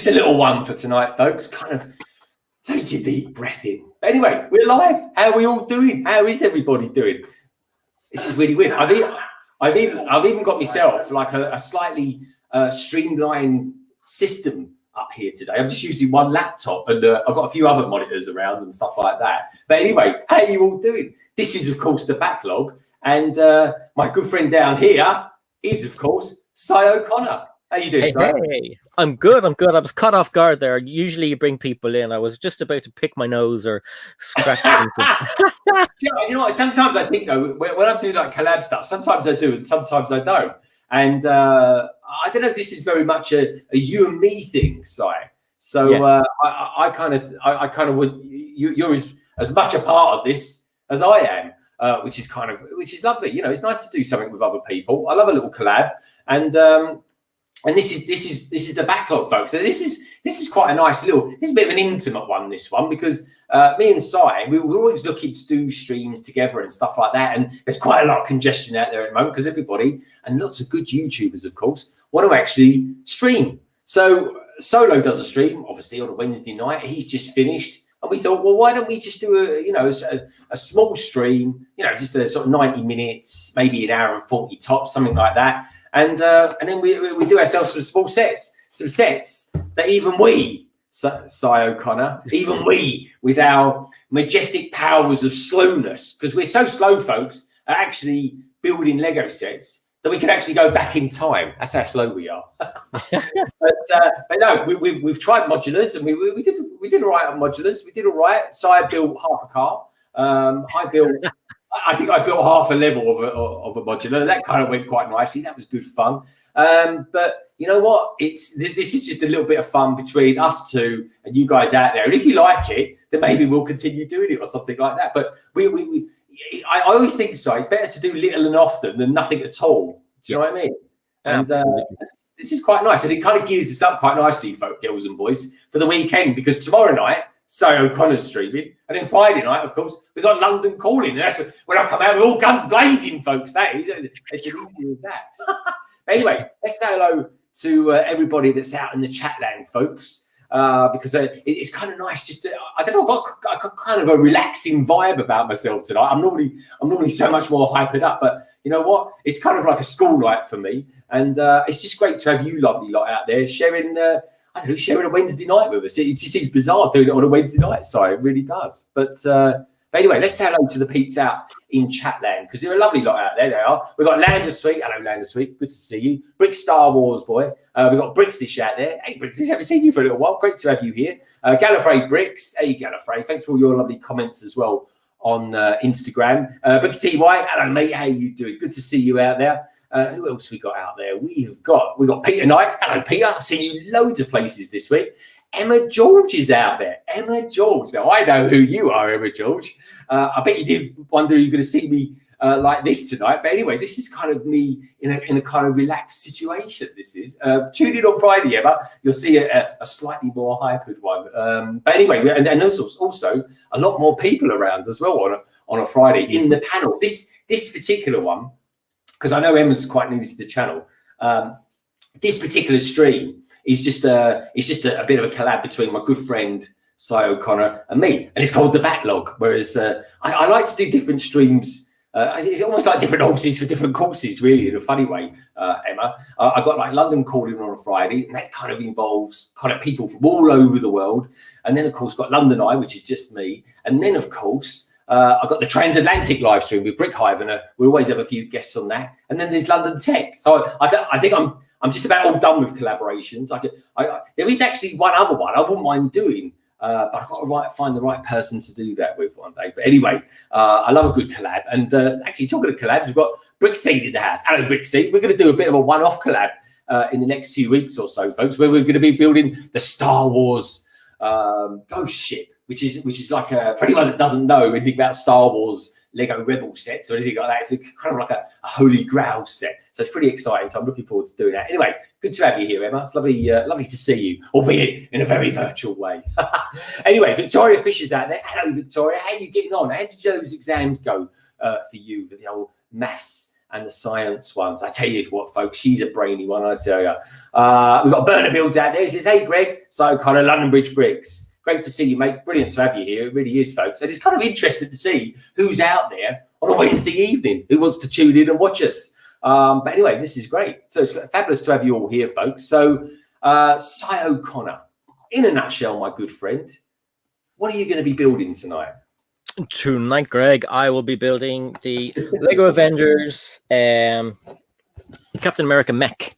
just a little one for tonight, folks. Kind of take a deep breath in. But anyway, we're live. How are we all doing? How is everybody doing? This is really weird. I've even got myself like a slightly streamlined system up here today. I'm just using one laptop, and I've got a few other monitors around and stuff like that. But anyway, how are you all doing? This is, of course, the Backlog, and my good friend down here is, of course, Si O'Connor. How you doing, Si? Hey, I'm good. I was caught off guard there. Usually you bring people in. I was just about to pick my nose or scratch something. You know what? Sometimes I think, though, when I'm doing like collab stuff, sometimes I do and sometimes I don't. And I don't know if this is very much a you and me thing, Si. So yeah. I kind of would. You're as much a part of this as I am, which is lovely. You know, it's nice to do something with other people. I love a little collab, and this is the Backlog, folks. So this is quite a nice little. This is a bit of an intimate one, this one, because me and Si, we're always looking to do streams together and stuff like that. And there's quite a lot of congestion out there at the moment because everybody, and lots of good YouTubers, of course, want to actually stream. So Solo does a stream, obviously, on a Wednesday night. He's just finished. And we thought, well, why don't we just do a small stream, just a sort of 90 minutes, maybe an hour and 40 tops, something like that. And then we do ourselves some sets that even we, Si O'Connor, even we, with our majestic powers of slowness, because we're so slow, folks, are actually building Lego sets that we can actually go back in time. That's how slow we are. but no, we've tried modulars, and we did all right on modulars. We did all right. Si built half a car. I think I built half a level of a modular. That kind of went quite nicely. That was good fun. But you know what? This is just a little bit of fun between us two and you guys out there. And if you like it, then maybe we'll continue doing it or something like that. But I always think so. It's better to do little and often than nothing at all. Do you know what I mean? And this is quite nice. And it kind of gears us up quite nicely, folk, girls and boys, for the weekend, because tomorrow night, Si O'Connor's streaming, and then Friday night, of course, we've got London Calling, and that's when I come out with all guns blazing, folks. That is, it's as easy as that. Anyway, let's say hello to everybody that's out in the chat land, folks, because it's kind of nice. Just I don't know, I got kind of a relaxing vibe about myself tonight. I'm normally so much more hyped up, but you know what? It's kind of like a school night for me, and it's just great to have you, lovely lot, out there sharing. Sharing a Wednesday night with us. It just seems bizarre doing it on a Wednesday night, sorry, it really does. But anyway, let's say hello to the peeps out in Chatland, because they're a lovely lot out there. They are. We've got Lander Sweet. Hello, Lander Sweet. Good to see you. Brick Star Wars boy. We've got Brixish out there. Hey, Brixish, haven't seen you for a little while. Great to have you here. Gallifrey Bricks. Hey, Gallifrey. Thanks for all your lovely comments as well on Instagram. Brick TY. Hello, mate. How you doing? Good to see you out there. Who else we got out there? We've got Peter Knight. Hello, Peter. I've seen you loads of places this week. Emma George is out there. Emma George. Now, I know who you are, Emma George. I bet you did wonder you're going to see me like this tonight. But anyway, this is kind of me in a kind of relaxed situation. This is. Tune in on Friday, Emma. You'll see a slightly more hyped one. But anyway, and also a lot more people around as well on a Friday in the panel. This particular one, because I know Emma's quite new to the channel. This particular stream is just a bit of a collab between my good friend Si O'Connor and me, and it's called the Backlog. Whereas I like to do different streams. It's almost like different horses for different courses, really, in a funny way. Emma, I got like London Calling on a Friday, and that kind of involves kind of people from all over the world. And then of course got London Eye, which is just me, and then of course. I've got the TRANSATLANTIC live stream with Brick Hive, and we always have a few guests on that. And then there's London Tech. So I think I'm just about all done with collaborations. There is actually one other one I wouldn't mind doing, but I've got to find the right person to do that with one day. But anyway, I love a good collab. And actually, talking of collabs, we've got Brickseed in the house. Hello, Brickseed. We're going to do a bit of a one-off collab in the next few weeks or so, folks, where we're going to be building the Star Wars ghost ship. Which is like for anyone that doesn't know anything about Star Wars Lego Rebel sets or anything like that, it's kind of like a Holy Grail set. So it's pretty exciting. So I'm looking forward to doing that. Anyway, good to have you here, Emma. It's lovely to see you, albeit in a very virtual way. Anyway, Victoria Fisher's out there. Hello, Victoria. How are you getting on? How did those exams go for you with the old maths and the science ones. I tell you what, folks, she's a brainy one, I tell you. We've got Burner Builds out there. He says, hey, Greg, so kind of London Bridge Bricks. Great to see you, mate. Brilliant to have you here. It really is, folks. And it's kind of interesting to see who's out there on a Wednesday evening who wants to tune in and watch us. But anyway, this is great. So it's fabulous to have you all here, folks. So, Cy O'Connor, in a nutshell, my good friend, what are you going to be building tonight? Tonight, Greg, I will be building the Lego Avengers Captain America Mech.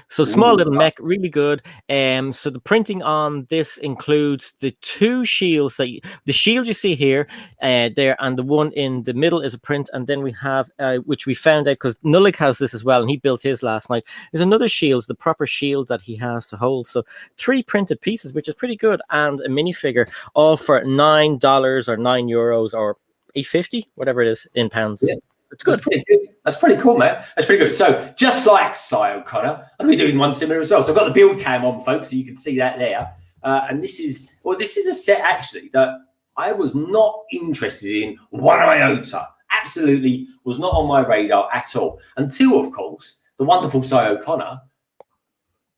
So small little mech, really good. So the printing on this includes the two shields the shield you see here, there, and the one in the middle is a print. And then we have, which we found out because Nullik has this as well, and he built his last night. There's another shield, the proper shield that he has to hold. So 3 printed pieces, which is pretty good, and a minifigure, all for $9 or €9 or $8.50, whatever it is in pounds. Yeah. It's good. That's pretty good. That's pretty cool, man. That's pretty good. So just like Cy O'Connor, I'm be doing one similar as well. So I've got the build cam on, folks, so you can see that there. And this is a set actually that I was not interested in one iota. Absolutely was not on my radar at all until, of course, the wonderful Cy O'Connor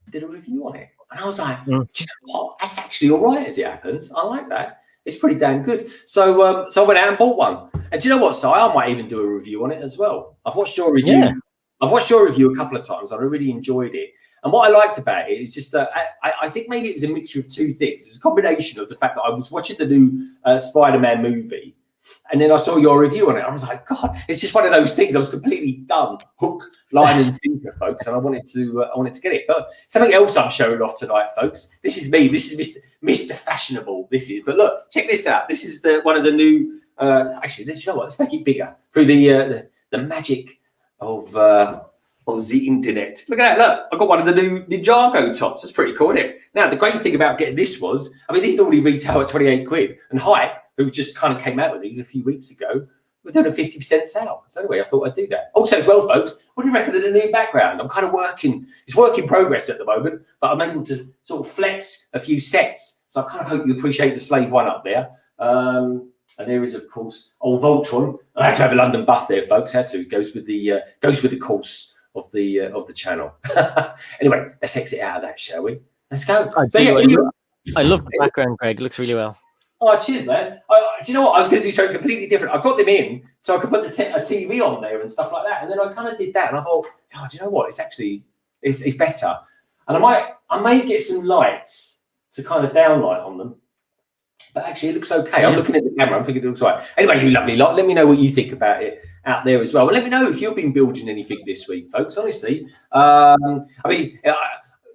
did a review on it, and I was like, do you know what? That's actually all right as it happens. I like that. It's pretty damn good. So I went out and bought one. And do you know what, Si? I might even do a review on it as well. I've watched your review. Yeah. I've watched your review a couple of times, and I really enjoyed it. And what I liked about it is just that I think maybe it was a mixture of two things. It was a combination of the fact that I was watching the new Spider-Man movie, and then I saw your review on it. I was like, God, it's just one of those things. I was completely done, hook, line, and sinker, folks. And I wanted to get it. But something else I'm showing off tonight, folks. This is me. This is Mr. Fashionable. This is. But look, check this out. This is one of the new. Actually, you know what? Let's make it bigger through the magic of the internet. Look at that! Look, I got one of the new Ninjago tops. That's pretty cool, isn't it? Now, the great thing about getting this was, I mean, these normally retail at 28 quid, and Hype, who just kind of came out with these a few weeks ago, we're doing a 50% sale. So anyway, I thought I'd do that. Also, as well, folks, what do you reckon of the new background? I'm kind of working. It's work in progress at the moment, but I'm able to sort of flex a few sets. So I kind of hope you appreciate the slave one up there. And there is, of course, old Voltron. I had to have a London bus there, folks. Had to. It goes with the course of the channel. Anyway, let's exit out of that, shall we? Let's go. I love the background, Greg. It looks really well. Oh, cheers, man. Do you know what? I was going to do something completely different. I got them in so I could put a TV on there and stuff like that. And then I kind of did that, and I thought, oh, do you know what? It's actually it's better. And I may get some lights to kind of downlight on them. But actually, it looks okay. I'm looking at the camera. I'm thinking it looks right. Anyway, you lovely lot. Let me know what you think about it out there as well. Well, let me know if you've been building anything this week, folks. Honestly, I mean,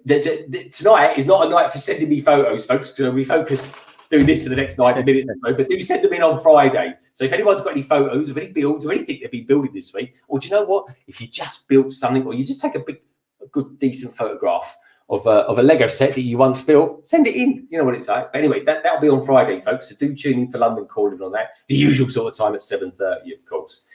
tonight is not a night for sending me photos, folks. Because we focus doing this for the next 90 minutes or so. But do send them in on Friday. So if anyone's got any photos of any builds or anything they've been building this week, or do you know what? If you just built something, or you just take a good, decent photograph of a Lego set that you once built, send it in. You know what it's like. But anyway, that'll be on Friday, folks. So do tune in for London Calling on that. The usual sort of time at 7:30, of course.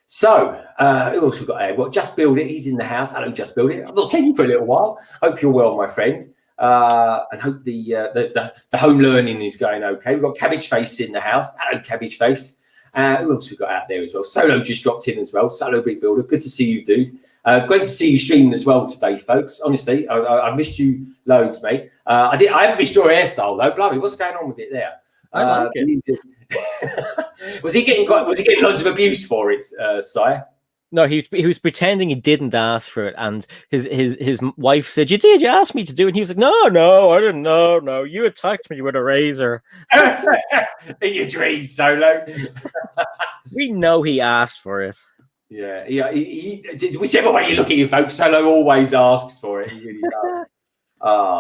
So who else we've got here? Well, Just Build It. He's in the house. Hello, Just Build It. I've not seen you for a little while. Hope you're well, my friend. And hope the home learning is going okay. We've got Cabbage Face in the house. Hello, Cabbage Face. Who else we got out there as well? Solo just dropped in as well. Solo Brick Builder. Good to see you, dude. Great to see you streaming as well today, folks. Honestly, I missed you loads, mate. I haven't missed your hairstyle though. Blimey, what's going on with it there? I like it. Was he getting loads of abuse for it, Si? No, he was pretending he didn't ask for it, and his wife said, "You did. You asked me to do it." And he was like, "No, I didn't. No, you attacked me with a razor." In your dreams, Solo. We know he asked for it. Yeah. He, whichever way you look at it, folks, Solo always asks for it. He really does.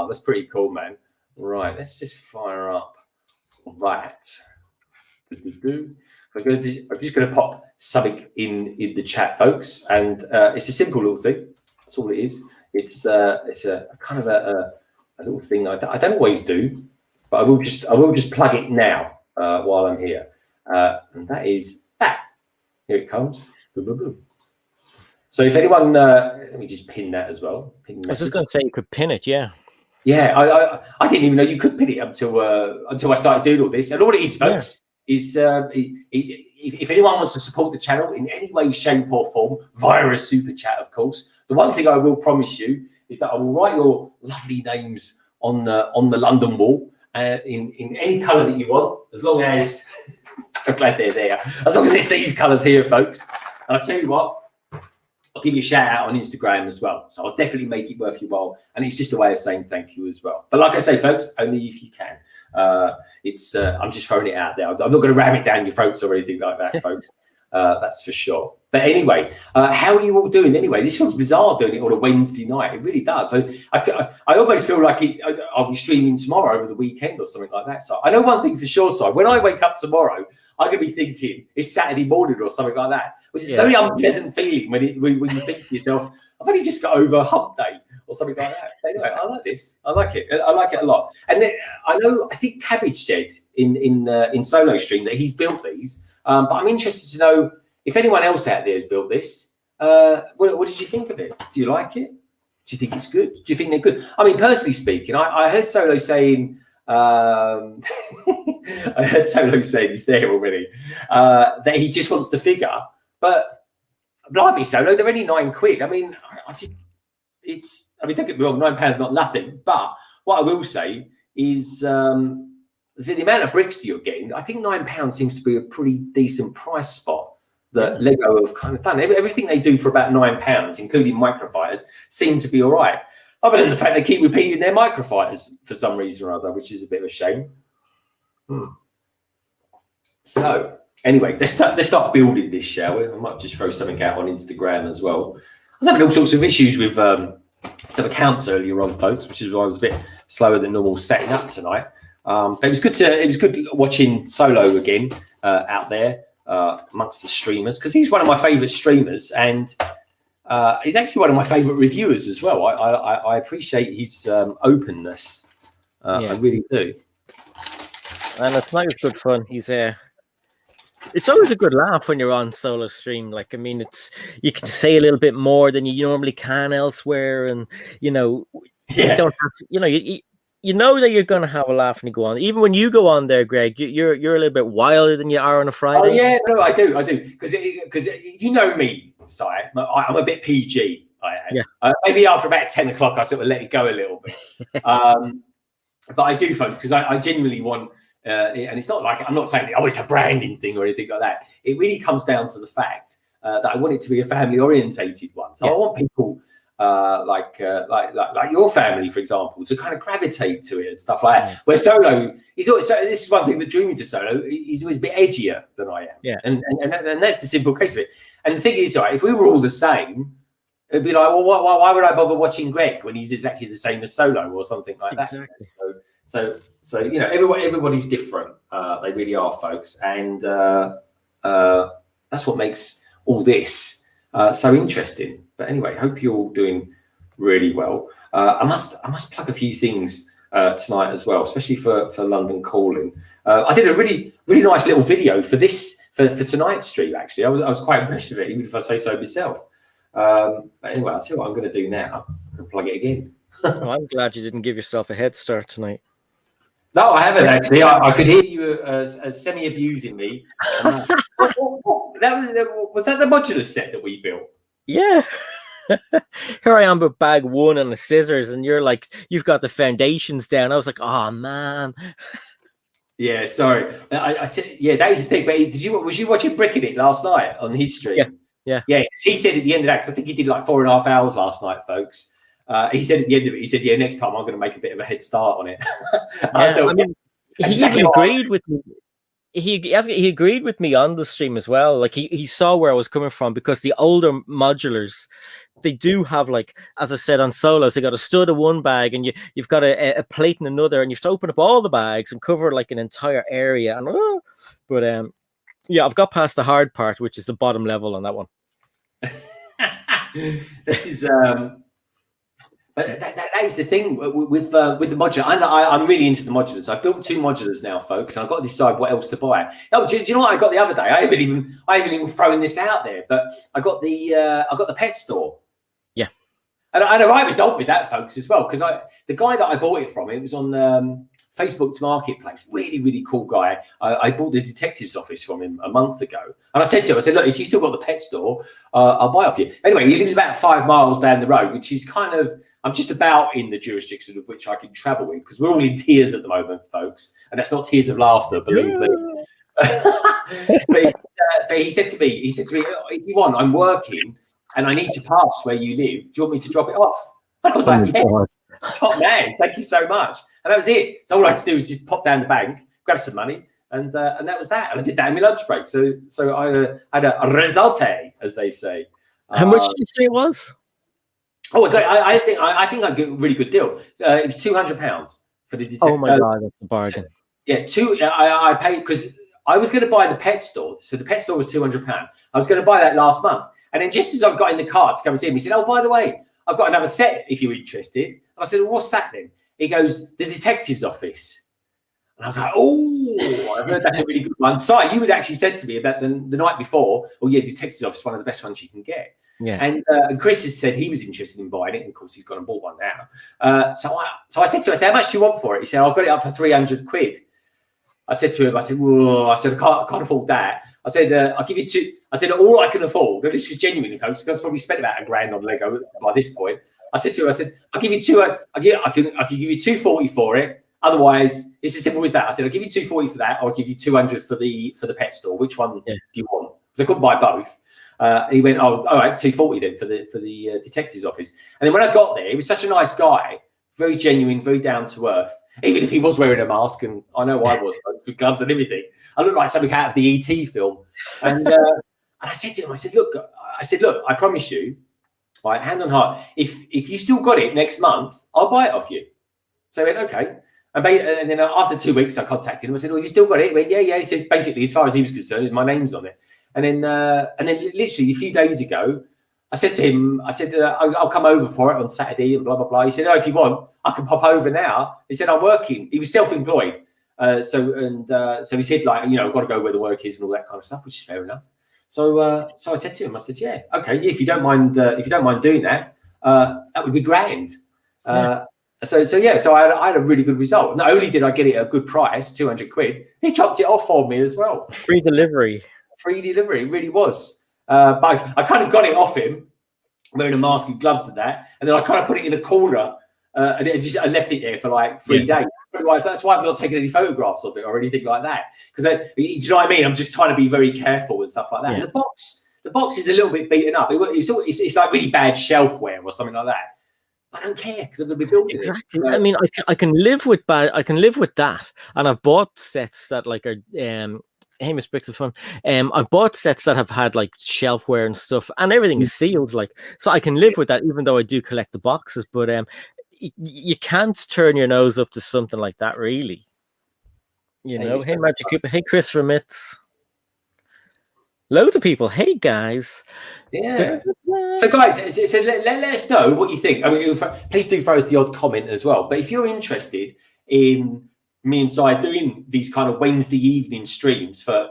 That's pretty cool, man. Right, let's just fire up that. So I'm just going to pop something in the chat, folks, and it's a simple little thing. That's all it is. It's a kind of a little thing I don't always do, but I will just plug it now while I'm here, and that is that. Here it comes. Boom, boom, boom. So if anyone, let me just pin that as well. I was just going to say you could pin it, yeah. Yeah, I didn't even know you could pin it until I started doing all this. And all it is, folks, is if anyone wants to support the channel in any way, shape, or form via a super chat, of course, the one thing I will promise you is that I will write your lovely names on the London wall in any colour that you want, as long as I'm glad they're there. As long as it's these colours here, folks. And I'll tell you what, I'll give you a shout out on Instagram as well. So I'll definitely make it worth your while. And it's just a way of saying thank you as well. But like I say, folks, only if you can. I'm just throwing it out there. I'm not going to ram it down your throats or anything like that, folks. That's for sure. But anyway, how are you all doing anyway? This feels bizarre doing it on a Wednesday night. It really does. So I almost feel like I'll be streaming tomorrow over the weekend or something like that. So I know one thing for sure, Si. When I wake up tomorrow, I'm going to be thinking it's Saturday morning or something like that, which is a very unpleasant feeling when you think to yourself, I've only just got over hump day or something like that. But anyway, I like this. I like it. I like it a lot. And then I think Cabbage said in Solo Stream that he's built these. But I'm interested to know if anyone else out there has built this. What did you think of it? Do you like it? Do you think it's good? Do you think they're good? I mean, personally speaking, I heard Solo saying, I heard Solo saying he's there already, that he just wants the figure. But blimey, Solo, they're only £9. I mean, I mean, don't get me wrong, £9 not nothing. But what I will say is the amount of bricks that you're getting, I think £9 seems to be a pretty decent price spot that Lego have kind of done. Everything they do for about £9, including microfighters, seem to be all right. Other than the fact they keep repeating their microfighters for some reason or other, which is a bit of a shame. So anyway, let's start building this, shall we? I might just throw something out on Instagram as well. I was having all sorts of issues with some accounts earlier on, folks, which is why I was a bit slower than normal setting up tonight. But it was good watching Solo again out there amongst the streamers, because he's one of my favourite streamers, and he's actually one of my favourite reviewers as well. I appreciate his openness. I really do. And tonight was good fun. It's always a good laugh when you're on Solo Stream. Like, I mean, you can say a little bit more than you normally can elsewhere, and you don't have to, you know that you're going to have a laugh when you go on. Even when you go on there, Greg, you're a little bit wilder than you are on a Friday. Oh yeah, no, I do, because you know me, Si. I'm a bit PG. I am. Yeah. Maybe after about 10 o'clock, I sort of let it go a little bit. But I do, folks, because I genuinely want. And it's not like I'm not saying it's a branding thing or anything like that. It really comes down to the fact that I want it to be a family orientated one. So I want people like your family, for example, to kind of gravitate to it and stuff like that. Where Solo, he's always, this is one thing that drew me to Solo. He's always a bit edgier than I am. Yeah. And that's the simple case of it. And the thing is, right, if we were all the same, it'd be like, well, why would I bother watching Greg when he's exactly the same as Solo or something like that? Exactly. So everybody's different. They really are, folks, and that's what makes all this so interesting. But anyway, hope you're all doing really well. I must plug a few things tonight as well, especially for London Calling. I did a really nice little video for tonight's stream. Actually, I was quite impressed with it, even if I say so myself. But anyway, I'll tell you what I'm going to do now. I'm going to plug it again. Well, I'm glad you didn't give yourself a head start tonight. No, I haven't actually. I could hear you semi-abusing me. Was that the modular set that we built? Yeah. Here I am with bag one and the scissors, and you're like, you've got the foundations down. I was like, oh man. Yeah, sorry. That is the thing. But was you watching Brick It last night on his stream? Yeah. He said at the end of that, because I think he did like 4.5 hours last night, folks. He said at the end of it, he said, "Yeah, next time I'm going to make a bit of a head start on it." He even agreed with me. He agreed with me on the stream as well. Like he saw where I was coming from, because the older modulars, they do have, like, as I said on Solos, they got a stud of one bag, and you've got a plate in another, and you have to open up all the bags and cover like an entire area. And I've got past the hard part, which is the bottom level on that one. This is. But that is the thing with the modular. I'm really into the modulars. I've built 2 modulars now, folks, and I've got to decide what else to buy. Oh, do you know what I got the other day? I haven't even thrown this out there, but I got the pet store. Yeah, and I had a right result with that, folks, as well, because the guy that I bought it from, it was on Facebook's marketplace. Really, really cool guy. I bought the detective's office from him a month ago. And I said to him, I said, look, if you still got the pet store, I'll buy off you. Anyway, he lives about 5 miles down the road, which is kind of, I'm just about in the jurisdiction of which I can travel in, because we're all in tears at the moment, folks. And that's not tears of laughter, believe me. But he said to me, if you want, I'm working and I need to pass where you live. Do you want me to drop it off? I was like, yes, top man, thank you so much. And that was it. So all I had to do was just pop down the bank, grab some money, and that was that. And I did that in my lunch break. So I had a resulte, as they say. How much did you say it was? Oh, I think I got a really good deal. It was £200 for the detective. Oh my God, that's a bargain. I paid because I was going to buy the pet store. So the pet store was £200. I was going to buy that last month. And then just as I got in the car to come and see him, he said, oh, by the way, I've got another set if you're interested. And I said, well, what's that then? He goes, the detective's office. And I was like, oh, I've heard that's a really good one. Si, you had actually said to me about the night before, oh, yeah, detective's office is one of the best ones you can get. Yeah. And Chris has said he was interested in buying it. And of course, he's gone and bought one now. So I said to him, I said, how much do you want for it? He said, I've got it up for 300 quid. I said to him, I said, I can't afford that. I said, I'll give you two. I said, all I can afford, and this was genuinely, folks, because I've probably spent about £1,000 on Lego by this point. I said to him, I said, I'll give you two. I can give you 240 for it. Otherwise, it's as simple as that. I said, I'll give you 240 for that, or I'll give you 200 for the pet store. Which one do you want? Because I couldn't buy both. And he went, oh, all right, 240 then for the detective's office. And then when I got there, he was such a nice guy, very genuine, very down to earth. Even if he was wearing a mask, and I know I was, with gloves and everything, I looked like something out of the ET film. And I said to him, I said, look, I promise you, right, hand on heart, if you still got it next month, I'll buy it off you. So he went, okay. And then after 2 weeks, I contacted him. I said, well, you still got it? He went, yeah. He said, basically, as far as he was concerned, my name's on it. And then literally a few days ago, I said to him, I'll come over for it on Saturday and blah, blah, blah. He said, oh, if you want, I can pop over now. He said, I'm working. He was self-employed. So he said, like, I've got to go where the work is and all that kind of stuff, which is fair enough. So I said to him, I said, yeah, okay, if you don't mind doing that, that would be grand. So I had a really good result. Not only did I get it at a good price, 200 quid, he chopped it off for me as well. Free delivery, it really was. But I kind of got it off him, wearing a mask and gloves and that, and then I kind of put it in a corner, and I left it there for like 3 days. That's why I've not taken any photographs of it or anything like that. Because do you know what I mean? I'm just trying to be very careful and stuff like that. Yeah. And the box is a little bit beaten up. It's like really bad shelfware or something like that. I don't care because I'm going to be building exactly. It. I mean, I can live with that, and I've bought sets that like are Hamish Bricks of Fun. I've bought sets that have had like shelfware and stuff, and everything is sealed. Like, so I can live with that, even though I do collect the boxes. But you can't turn your nose up to something like that, really. Hey, Magic Cooper. Hey, Chris from Mitz. Loads of people. Hey, guys. Yeah. So, guys, let us know what you think. I mean, please do throw us the odd comment as well. But if you're interested in me and Si doing these kind of Wednesday evening streams for,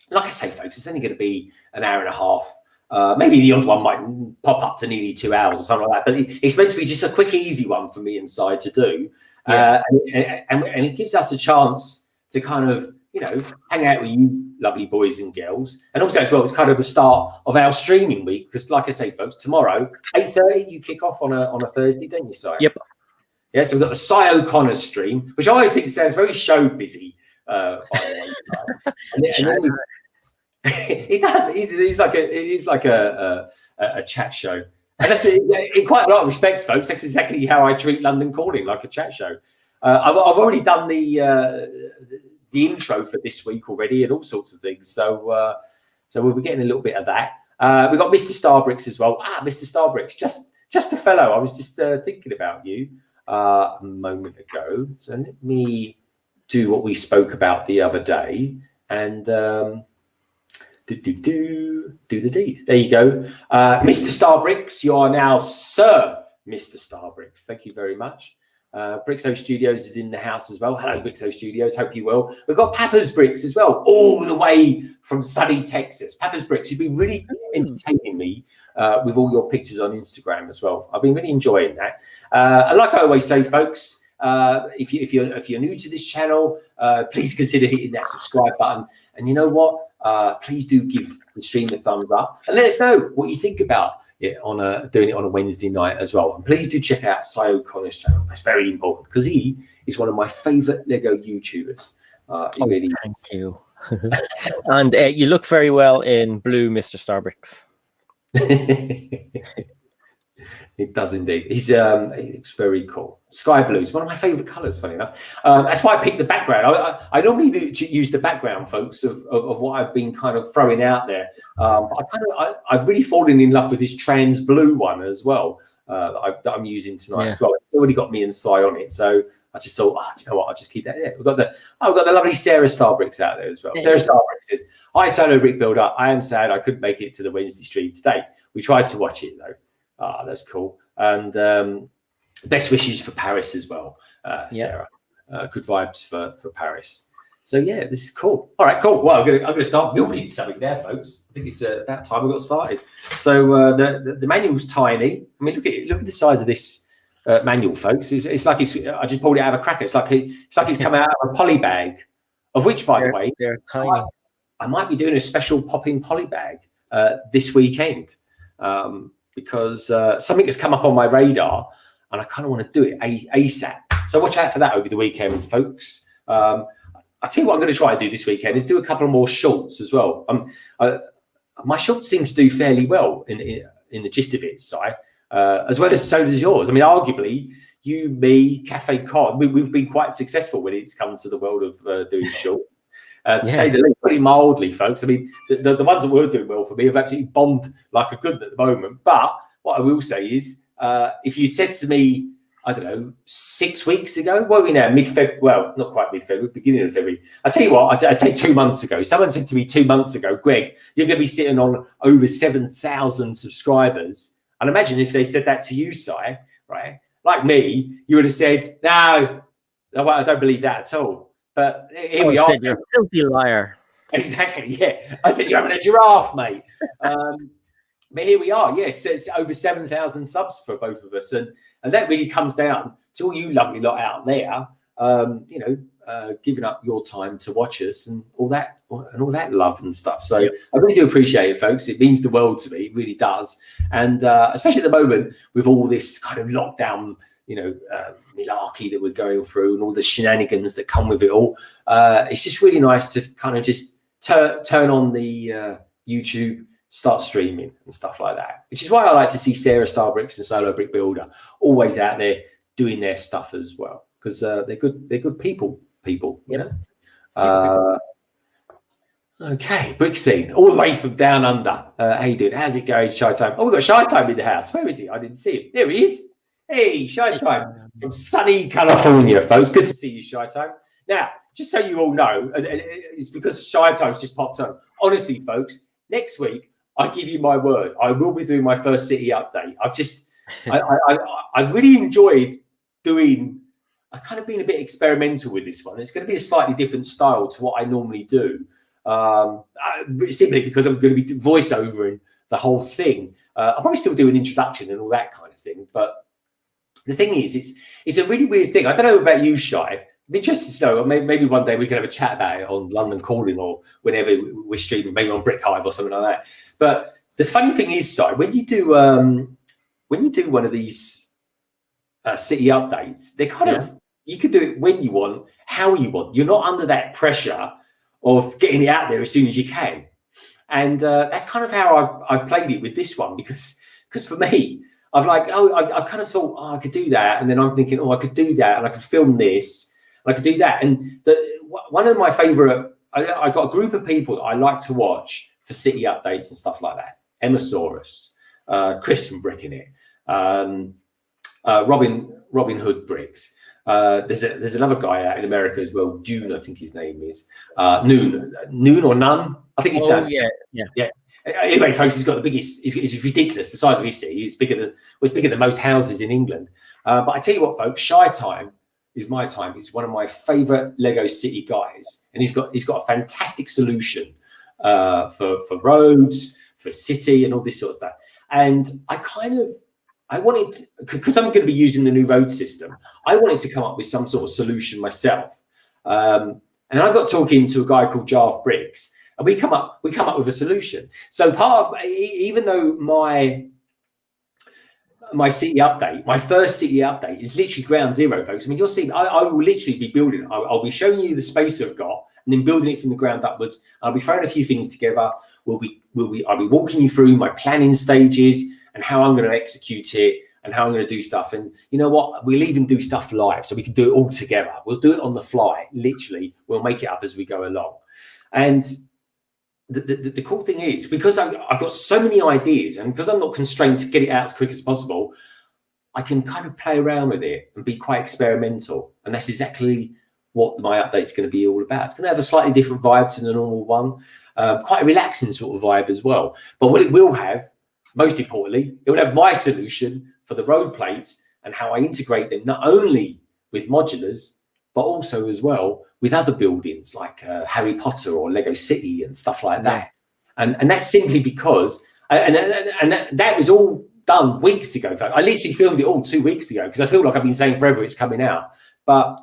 like I say, folks, it's only going to be an hour and a half. Maybe the odd one might pop up to nearly 2 hours or something like that. But it's meant to be just a quick, easy one for me and Si to do. Yeah. And it gives us a chance to kind of, hang out with you lovely boys and girls. And also as well, it's kind of the start of our streaming week. Because like I say, folks, tomorrow, 8:30, you kick off on a Thursday, don't you, Si? Yep. Yeah, so we've got the Si O'Connor stream, which I always think sounds very show busy. It does. It is like a chat show. And that's in quite a lot of respects, folks. That's exactly how I treat London Calling, like a chat show. I've already done the intro for this week already and all sorts of things. So we'll be getting a little bit of that. We've got Mr. Starbricks as well. Mr. Starbricks, just a fellow. I was just thinking about you a moment ago. So let me do what we spoke about the other day and do the deed. There you go. Mr. Starbricks, you are now Sir Mr. Starbricks. Thank you very much. Brixo Studios is in the house as well. Hello, Brixo Studios. Hope you will. We've got Papa's Bricks as well, all the way from sunny Texas. Papa's Bricks, you've been really entertaining me with all your pictures on Instagram as well. I've been really enjoying that. And like I always say, folks, If you're new to this channel, please consider hitting that subscribe button. And you know what? Please do give the stream a thumbs up and let us know what you think about it on doing it on a Wednesday night as well. And please do check out Cy O'Connor's channel. That's very important because he is one of my favorite Lego YouTubers. Really thank you. And you look very well in blue, Mr. Starbricks. It does indeed. He looks very cool. Sky blue is one of my favorite colors, funny enough. That's why I picked the background. I normally use the background, folks, of what I've been kind of throwing out there. But I've really fallen in love with this trans blue one as well that I'm using tonight as well. It's already got me and Cy on it, so I just thought, do you know what? I'll just keep that there. We've got the lovely Sarah Starbricks out there as well. Sarah Starbricks says, "Hi, Solo Brick Builder. I am sad I couldn't make it to the Wednesday stream today. We tried to watch it though." That's cool. And best wishes for Paris as well, Sarah. Good vibes for Paris. So yeah, this is cool. All right, cool. Well, I'm gonna start building something there, folks. I think it's about time we got started. So the manual's tiny. I mean, look at the size of this manual, folks. It's like I just pulled it out of a cracker. It's like it's come out of a poly bag, of which, by the way, they're tiny. I might be doing a special pop-in poly bag this weekend. Because something has come up on my radar and I kind of want to do it ASAP. So watch out for that over the weekend, folks. I'll tell you what I'm going to try and do this weekend is do a couple of more shorts as well. My shorts seem to do fairly well in the gist of it, Si, as well as so does yours. I mean, arguably, you, me, Cafe Con, we've been quite successful when it's come to the world of doing shorts. To say the least, pretty mildly, folks. I mean, the ones that were doing well for me have actually bombed like a good at the moment. But what I will say is, if you said to me, I don't know, 6 weeks ago, what are we now? Mid-February? Well, not quite mid-February, beginning of February. I tell you what, I'd say 2 months ago. Someone said to me 2 months ago, "Greg, you're going to be sitting on over 7,000 subscribers." And imagine if they said that to you, Si, right? Like me, you would have said, "No, I don't believe that at all." But here we are. You're a filthy liar. Exactly. Yeah, I said you're having a giraffe, mate. But here we are. Yes, it's over 7,000 subs for both of us, and that really comes down to all you lovely lot out there. Giving up your time to watch us and all that love and stuff. So I really do appreciate it, folks. It means the world to me. It really does. And especially at the moment with all this kind of lockdown, malarkey that we're going through and all the shenanigans that come with it all. It's just really nice to kind of just turn on the YouTube, start streaming and stuff like that, which is why I like to see Sarah Starbricks and Solo Brick Builder always out there doing their stuff as well, because they're good people, you know. Okay, Brick Scene, all the way from down under. How you doing? How's it going, Shy Time? Oh, we've got Shy Time in the house. Where is he? I didn't see him. There he is. Hey, Shy Time from sunny California, folks. Good to see you, Shy Time. Now, just so you all know, it's because Shy Time's just popped on. Honestly, folks, next week, I give you my word, I will be doing my first city update. I've really enjoyed doing. I've kind of been a bit experimental with this one. It's going to be a slightly different style to what I normally do, simply because I'm going to be voiceovering the whole thing. I'll probably still do an introduction and all that kind of thing, but the thing is, it's a really weird thing. I don't know about you, Shy. I'm interested to know. Maybe one day we can have a chat about it on London Calling or whenever we're streaming, maybe on Brick Hive or something like that. But the funny thing is, Si, when you do one of these city updates, they're kind of, you can do it when you want, how you want. You're not under that pressure of getting it out there as soon as you can. And that's kind of how I've played it with this one, because for me, I've kind of thought, I could do that. And then I'm thinking, I could do that. And I could film this. And I could do that. And one of my favorite, I got a group of people that I like to watch for city updates and stuff like that. Emmasaurus, Chris from Bricking It, Robin Hood Bricks. There's another guy out in America as well, June, I think his name is. Noon or None? I think it's None. Yeah. Anyway, folks, he's got the biggest. It's ridiculous. The size of his city is bigger than most houses in England. But I tell you what, folks, Shy Time is my time. He's one of my favourite Lego City guys, and he's got a fantastic solution for roads, for city, and all this sort of stuff. And I I wanted, because I'm going to be using the new road system, I wanted to come up with some sort of solution myself. And I got talking to a guy called Jarf Bricks, and we come up with a solution. So part of, even though my city update, my first city update is literally ground zero, folks. I mean, you'll see, I will literally be building it. I'll be showing you the space I've got and then building it from the ground upwards. I'll be throwing a few things together. I'll be walking you through my planning stages and how I'm going to execute it and how I'm going to do stuff. And you know what? We'll even do stuff live, so we can do it all together. We'll do it on the fly, literally. We'll make it up as we go along. And the cool thing is, because I've got so many ideas, and because I'm not constrained to get it out as quick as possible, I can kind of play around with it and be quite experimental. And that's exactly what my update's going to be all about. It's going to have a slightly different vibe to the normal one, quite a relaxing sort of vibe as well. But what it will have, most importantly, it will have my solution for the road plates and how I integrate them, not only with modulars, but also as well with other buildings like Harry Potter or Lego City and stuff like that. And that's simply because, and that was all done weeks ago. In fact, I literally filmed it all 2 weeks ago because I feel like I've been saying forever it's coming out. But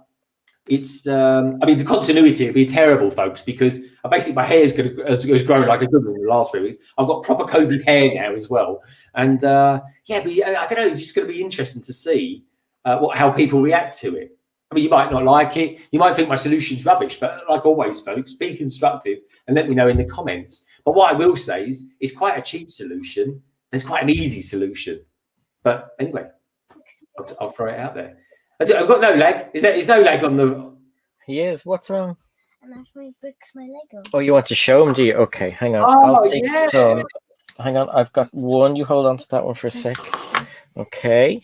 it's, I mean, the continuity would be terrible, folks, because basically my hair has grown like a good one in the last 3 weeks. I've got proper COVID hair now as well. And yeah, but I don't know, it's just going to be interesting to see how people react to it. I mean, you might not like it. You might think my solution's rubbish, but like always, folks, be constructive and let me know in the comments. But what I will say is it's quite a cheap solution and it's quite an easy solution. But anyway, I'll throw it out there. I've got no lag. Is no lag on the... Yes, what's wrong? I'm actually bricks my Lego. Oh, you want to show them, do you? Okay, hang on. Oh, I'll take some. Hang on, I've got one. You hold on to that one for a sec. Okay.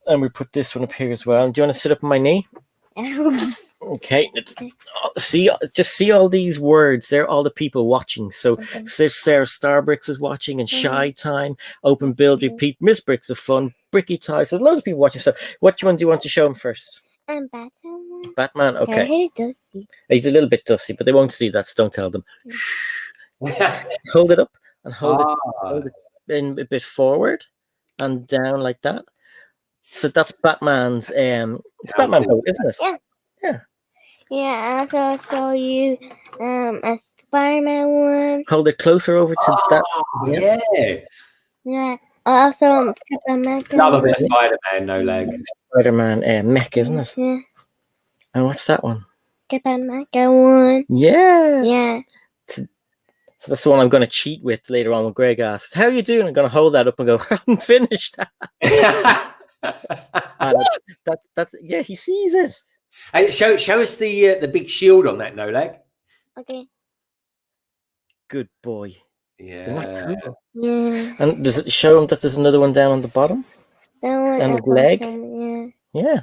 And we put this one up here as well. Do you want to sit up on my knee? Okay. Just see all these words. They're all the people watching. So there's Sarah Starbricks is watching, and Shy Time, Open Build Repeat, Miss Bricks of Fun, Bricky Ties. There's loads of people watching. So which one do you want to show them first? Batman. Batman, okay. He's dusty. He's a little bit dusty, but they won't see that, so don't tell them. Hold it up and hold it in a bit forward and down like that. So that's Batman's it's Batman boat, isn't it? Yeah. Yeah. Yeah, I'll also show you a Spider-Man one. Hold it closer over to that. Yeah. Yeah. Also Captain America. Another bit of Spider-Man, no lag. Spider-Man Mech, isn't it? Yeah. And what's that one? Captain America one. Yeah. Yeah. So that's the one I'm going to cheat with later on when Greg asks, how are you doing? I'm going to hold that up and go, I'm finished. That's yeah, he sees it. Hey, show us the big shield on that, no lag. Okay. Good boy. Yeah. Isn't that cool? Yeah. And does it show him that there's another one down on the bottom? That one And his leg? Yeah. Yeah.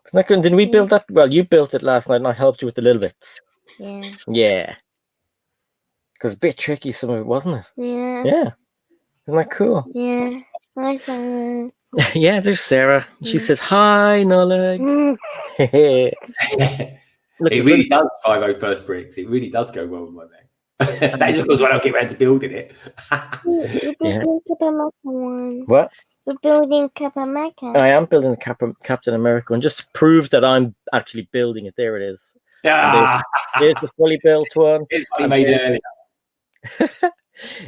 Isn't that good? Didn't we build that? Well, you built it last night and I helped you with the little bits. Yeah. Yeah. Because a bit tricky, some of it, wasn't it? Yeah. Yeah. Isn't that cool? Yeah. Nice one. Yeah, there's Sarah. She says, hi, Noleg. Look, it really does 50 first bricks. It really does go well with my man. That is, of course, when I get around to building it. We're building Captain America one. What? We're building Captain America. I am building Captain America, and just to prove that I'm actually building it, there it is. Yeah. There's the fully built one. It's made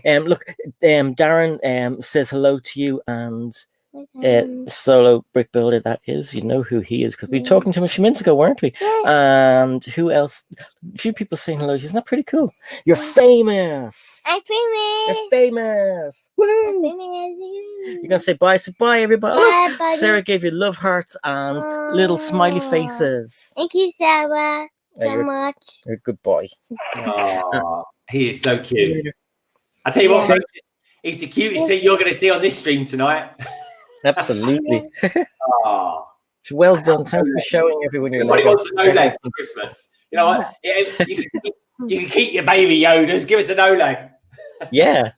earlier. Look, Darren says hello to you, and Solo Brick Builder, that is, you know who he is because we were talking to him a few minutes ago, weren't we? Yeah. And who else? A few people saying hello. Isn't that pretty cool? You're famous. I'm famous. You're famous. Woo! I'm famous. You're gonna say bye. So bye, everybody. Bye, Look, buddy. Sarah gave you love hearts and little smiley faces. Thank you, Sarah, so you're, much. You're a good boy. Oh, he is so cute. I tell you what, folks, he's the cutest thing you're going to see on this stream tonight. Absolutely. Oh. It's well done. Thanks for showing everyone your Everybody Lego. wants a no lag for Christmas. You know what? Yeah, you can keep your baby Yodas. Give us a no lag. Yeah.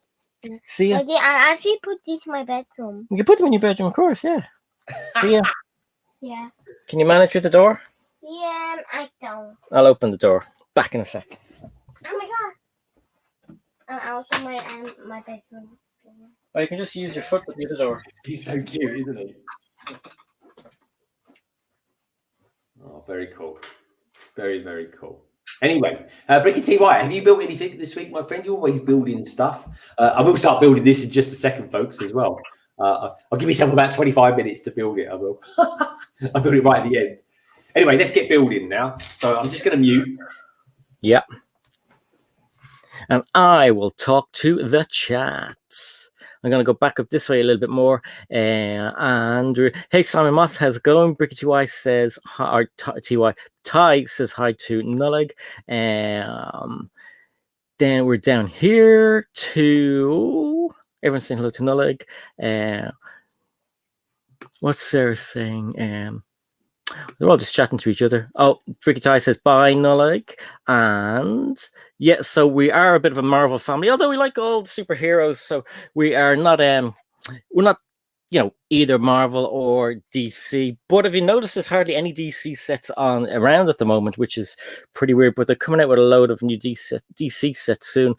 See ya. I actually put these in my bedroom. You can put them in your bedroom, of course. Yeah. See ya. Yeah. Can you manage with the door? Yeah, I don't. I'll open the door. Back in a sec. Oh my god. Also my bedroom. Or you can just use your foot at the other door. He's so cute, isn't he? Oh, very cool. Very, very cool. Anyway, Bricky TY, have you built anything this week, my friend? You're always building stuff. I will start building this in just a second, folks, as well. I'll give myself about 25 minutes to build it. I will. I'll build it right at the end. Anyway, let's get building now. So I'm just going to mute. Yeah. And I will talk to the chats. I'm going to go back up this way a little bit more. Andrew, hey, Simon Moss, how's it going? Bricky TY says, or TY, Ty says hi to Nullig. Then we're down here to, everyone's saying hello to Nullig. What's Sarah saying? They're all just chatting to each other. Oh, Bricky Ty says bye, Nullig. And yeah, so we are a bit of a Marvel family, although we like all the superheroes. So we are not, we're not, either Marvel or DC. But if you notice, there's hardly any DC sets on around at the moment, which is pretty weird. But they're coming out with a load of new DC sets soon.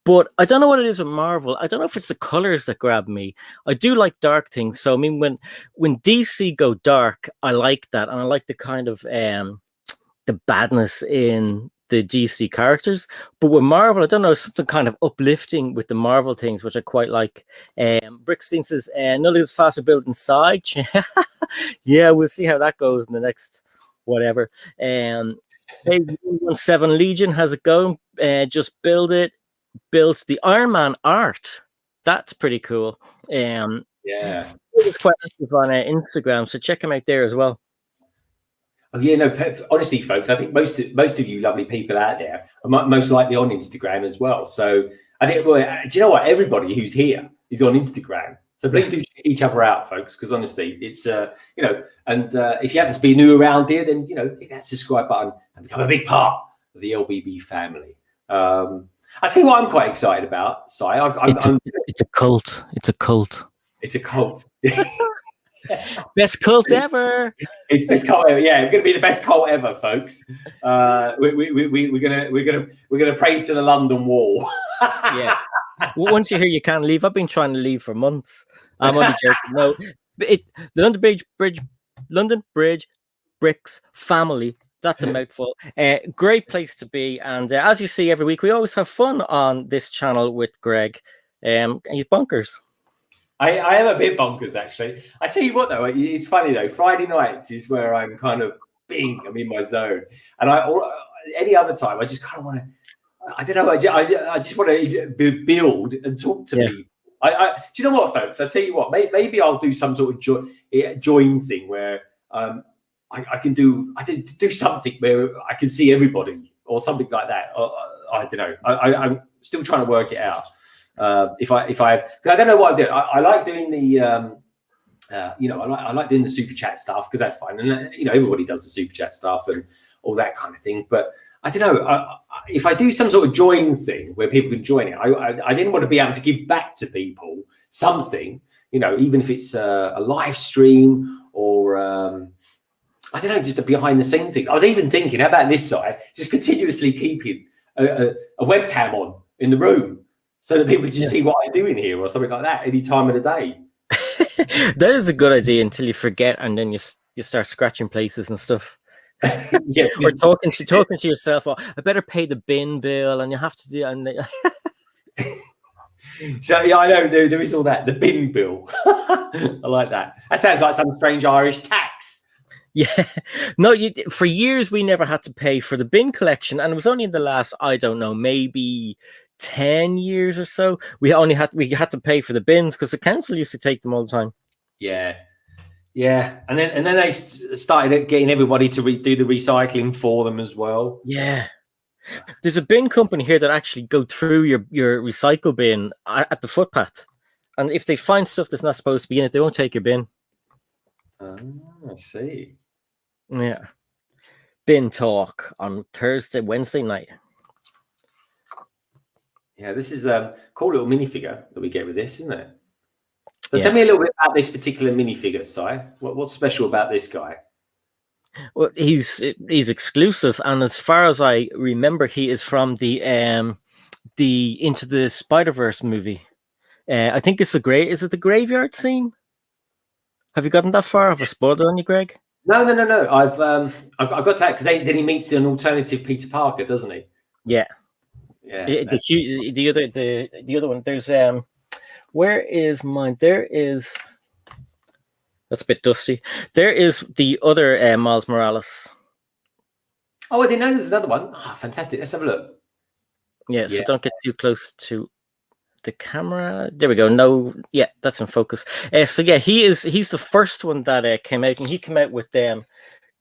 But I don't know what it is with Marvel. I don't know if it's the colors that grab me. I do like dark things. So I mean, when DC go dark, I like that, and I like the kind of the badness in the DC characters. But with Marvel, I don't know, something kind of uplifting with the Marvel things, which I quite like. Brickstein says, Nullig is faster built inside. Yeah, we'll see how that goes in the next whatever. Hey, 117 Legion, how's it going? Just built the Iron Man art. That's pretty cool. Yeah, it's quite active on Instagram, so check him out there as well. Oh yeah, no. Honestly, folks, I think most of you lovely people out there are most likely on Instagram as well. So I think, well, do you know what? Everybody who's here is on Instagram. So please do check each other out, folks, because honestly, it's and if you happen to be new around here, then hit that subscribe button and become a big part of the LBB family. I tell you what, I'm quite excited about. Si, it's a cult. It's a cult. It's a cult. Best cult ever. It's best cult ever. Yeah, we're gonna be the best cult ever, folks. We're gonna pray to the London Wall. Yeah. Once you're here, you can't leave. I've been trying to leave for months. I'm only joking. No, the London Bridge Bricks family. That's a mouthful. Great place to be. And as you see every week, we always have fun on this channel with Greg. He's bonkers. I am a bit bonkers, actually. I tell you what, though, it's funny, though. Friday nights is where I'm kind of I'm in my zone. And any other time, I just kind of want to, I don't know, I just want to build and talk to me. Do you know what, folks? I tell you what, maybe I'll do some sort of join thing where I can do something where I can see everybody or something like that. I don't know. I'm still trying to work it out. If I don't know what I do. I like doing the I like doing the super chat stuff because that's fine, and everybody does the super chat stuff and all that kind of thing. But I don't know if I do some sort of join thing where people can join it. I didn't want to be able to give back to people something, even if it's a live stream or. I don't know, just a behind the scenes thing. I was even thinking, how about this side, just continuously keeping a webcam on in the room so that people just see what I do in here or something like that any time of the day. That is a good idea until you forget and then you start scratching places and stuff. Yeah, or talking to yourself, I better pay the bin bill and you have to do So yeah, I know there is all that, the bin bill. I like that. That sounds like some strange Irish tax. Yeah, no, for years we never had to pay for the bin collection, and it was only in the last, I don't know, maybe 10 years or so we had to pay for the bins because the council used to take them all the time. Yeah, and then they started getting everybody to do the recycling for them as well. Yeah, there's a bin company here that actually go through your recycle bin at the footpath, and if they find stuff that's not supposed to be in it, they won't take your bin. I see. Yeah. Bin talk on Wednesday night. Yeah, this is a cool little minifigure that we get with this, isn't it? So tell me a little bit about this particular minifigure, Si. What's special about this guy? Well, he's exclusive, and as far as I remember, he is from the Into the Spider-Verse movie. I think it's is it the graveyard scene? Have you gotten that far? Have I spoiled it on you, Greg? No. I've got to that because then he meets an alternative Peter Parker, doesn't he? Yeah. Yeah. The other one. There's where is mine? There is. That's a bit dusty. There is the other Miles Morales. Oh, I didn't know there was another one. Oh, fantastic. Let's have a look. Yeah, so don't get too close to the camera. There we go. No, yeah, that's in focus. So yeah, he's the first one that came out, and he came out with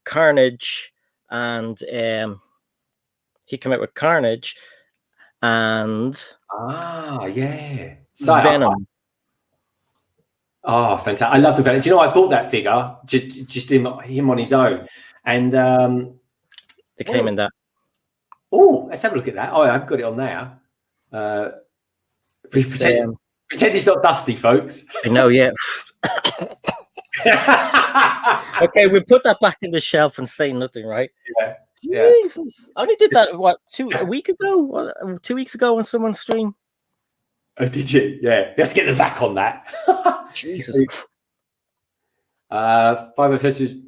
Carnage, and he came out with Carnage and Venom. Oh, fantastic! I love the Venom. Do you know I bought that figure just him on his own, and they came in that. Oh, let's have a look at that. Oh, I've got it on there. Pretend it's not dusty, folks. I know, yeah. Okay, we put that back in the shelf and say nothing, right? Yeah. Jesus. I only did that, a week ago? 2 weeks ago on someone's stream. Oh, did you? Yeah. Let's get the back on that. Jesus. 501st,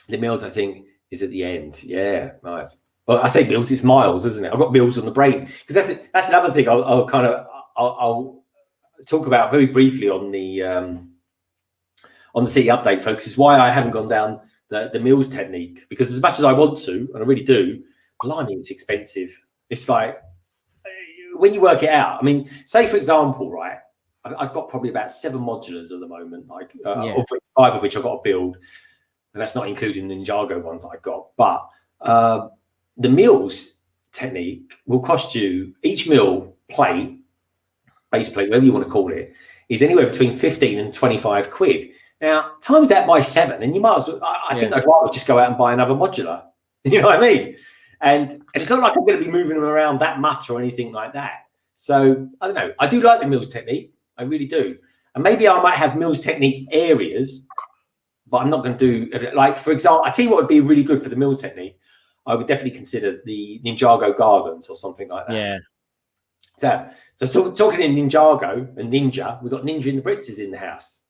the Mills, I think, is at the end. Yeah, nice. Well, I say Mills, it's Miles, isn't it? I've got Mills on the brain because that's another thing I'll talk about very briefly on the city update, folks. Is why I haven't gone down the Mills technique, because as much as I want to, and I really do, blimey, it's expensive. It's like when you work it out. I mean, say for example, right? I've got probably about 7 modulars at the moment, like of which 5 of which I've got to build, and that's not including the Ninjago ones that I've got. But the Mills technique will cost you, each mill plate, base plate, whatever you want to call it, is anywhere between 15 and 25 quid. Now, times that by 7, and you might as well, I think I'd rather just go out and buy another modular. You know what I mean? And it's not like I'm going to be moving them around that much or anything like that. So, I don't know. I do like the Mills technique. I really do. And maybe I might have Mills technique areas, but I'm not going to do, like, for example, I tell you what would be really good for the Mills technique. I would definitely consider the Ninjago Gardens or something like that. Yeah. So talking in Ninjago and Ninja, we've got Ninja in the Brits is in the house.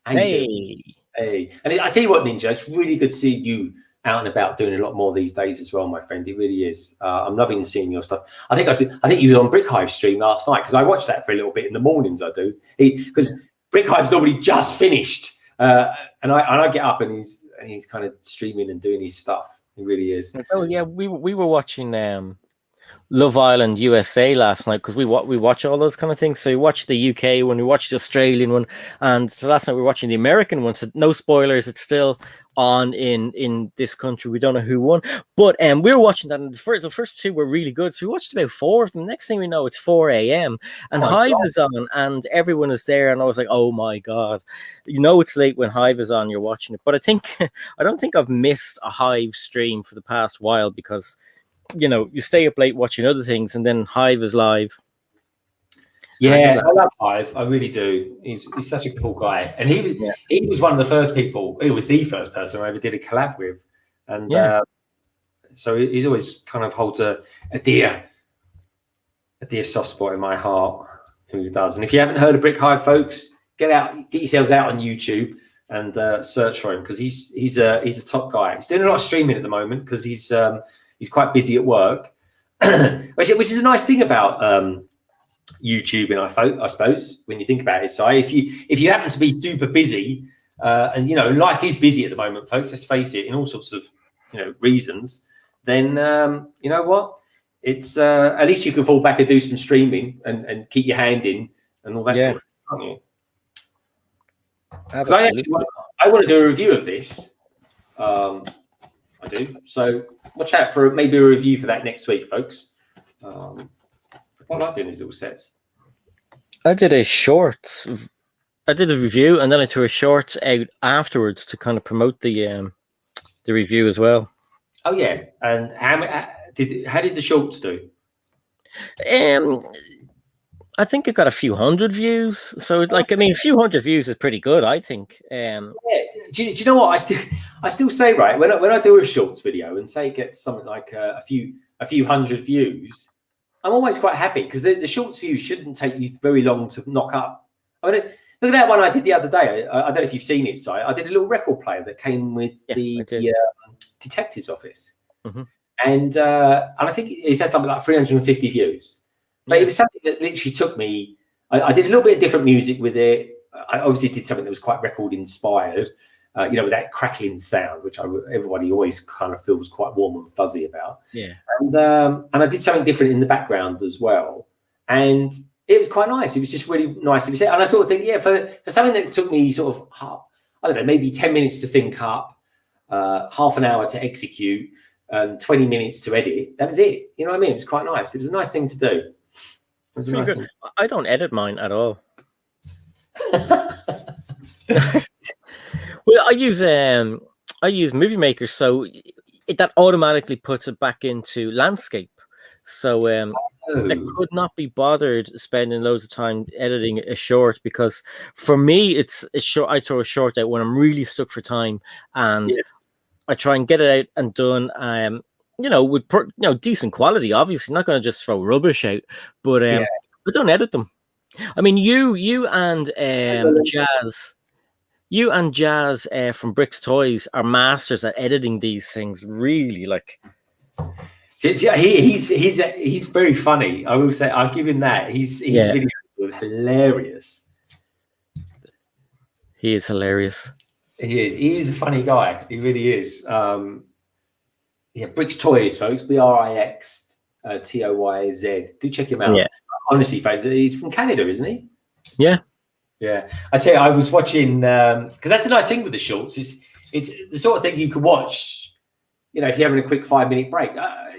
Hey. And I tell you what, Ninja, it's really good to see you out and about doing a lot more these days as well, my friend. It really is. I'm loving seeing your stuff. I think you was on Brick Hive stream last night, because I watch that for a little bit in the mornings. I do, because Brick Hive's normally just finished, and I get up and he's kind of streaming and doing his stuff. It really is. Oh yeah, we were watching Love Island USA last night, because we watch all those kind of things. So we watched the UK one, we watched the Australian one, and so last night we were watching the American one. So no spoilers, it's still on in this country. We don't know who won, but we were watching that, and the first 2 were really good. So we watched about 4 of them. Next thing we know, it's 4 a.m. and Hive is on, and everyone is there, and I was like, oh my god, it's late when Hive is on, you're watching it. But I don't think I've missed a Hive stream for the past while, because you stay up late watching other things, and then Hive is live. Yeah, I love Hive. I really do. He's such a cool guy, and he was one of the first people. He was the first person I ever did a collab with, and so he's always kind of holds a dear soft spot in my heart. He does. And if you haven't heard of Brick Hive, folks, get yourselves out on YouTube and search for him, because he's a top guy. He's doing a lot of streaming at the moment because he's quite busy at work, which is a nice thing about YouTube, and I suppose when you think about it. So if you happen to be super busy, and life is busy at the moment, folks, let's face it, in all sorts of reasons, then you know what, it's at least you can fall back and do some streaming and keep your hand in and all that sort of thing, can't you? I want to do a review of this. I do. So watch out for maybe a review for that next week, folks. I like doing these little sets. I did a review, and then I threw a shorts out afterwards to kind of promote the review as well. Oh yeah, and how did the shorts do? I think it got a few hundred views. So a few hundred views is pretty good, I think. Yeah. Do you know what I still say, right? When I do a shorts video and say it gets something like a few hundred views, I'm always quite happy, because the shorts views shouldn't take you very long to knock up I mean, look at that one I did the other day. I don't know if you've seen it, Si. I did a little record player that came with the detective's office. And I think it's had something like 350 views. But it was something that literally took me. I did a little bit of different music with it. I obviously did something that was quite record inspired, with that crackling sound, which everybody always kind of feels quite warm and fuzzy about. Yeah. And I did something different in the background as well. And it was quite nice. It was just really nice to be said. And I sort of think, for something that took me sort of, I don't know, maybe 10 minutes to think up, half an hour to execute, 20 minutes to edit. That was it. You know what I mean? It was quite nice. It was a nice thing to do. It was a nice thing. I don't edit mine at all. Well, I use Movie Maker, so that automatically puts it back into landscape. So I could not be bothered spending loads of time editing a short, because for me it's short. I throw a short out when I'm really stuck for time, and I try and get it out and done. With decent quality. Obviously, not going to just throw rubbish out, but I don't edit them. I mean, you and Jazz from Brick's Toys are masters at editing these things. Really, like. He's very funny. I will say, I'll give him that. His videos are hilarious. He is hilarious. He is. He is a funny guy. He really is. Brick's Toys, folks. BRIX TOYZ. Do check him out. Yeah. Honestly, folks, he's from Canada, isn't he? Yeah. Yeah. I tell you, I was watching because that's the nice thing with the shorts. It's the sort of thing you could watch. If you're having a quick 5-minute break.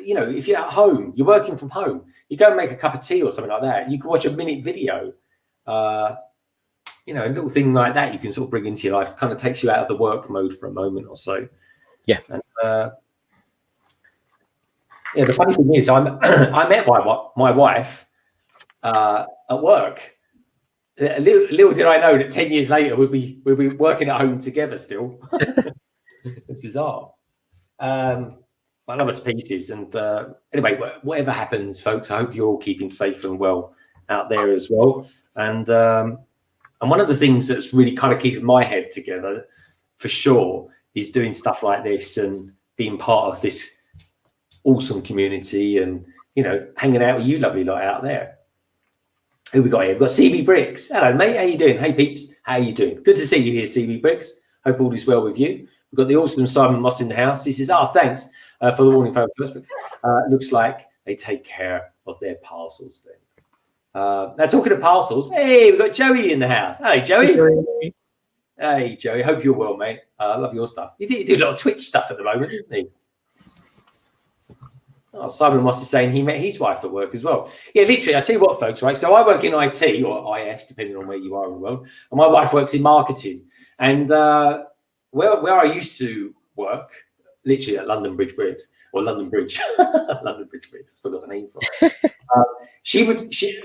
If you're at home, you're working from home, you go and make a cup of tea or something like that. You can watch a minute video. A little thing like that you can sort of bring into your life. It kind of takes you out of the work mode for a moment or so. Yeah. And, the funny thing is, I met my wife at work. Little did I know that 10 years later we'll be working at home together still. It's bizarre. I love it to pieces. And anyway, whatever happens, folks, I hope you're all keeping safe and well out there as well. And one of the things that's really kind of keeping my head together, for sure, is doing stuff like this and being part of this awesome community and, hanging out with you lovely lot out there. Who we got here? We've got CB Bricks. Hello, mate. How you doing? Hey, peeps. How you doing? Good to see you here, CB Bricks. Hope all is well with you. We've got the awesome Simon Moss in the house. He says, thanks for the warning phone first. Looks like they take care of their parcels then. Now, talking of parcels, hey, we've got Joey in the house. Hey, Joey. Hey, Joey. Hope you're well, mate. I love your stuff. You do a lot of Twitch stuff at the moment, doesn't he? Simon Moss is saying he met his wife at work as well. Yeah, literally, I tell you what, folks, right? So I work in IT or IS, depending on where you are in the world. And my wife works in marketing. And where I used to work, literally at London Bridge Bricks, or London Bridge, London Bridge Bricks, I forgot the name for it.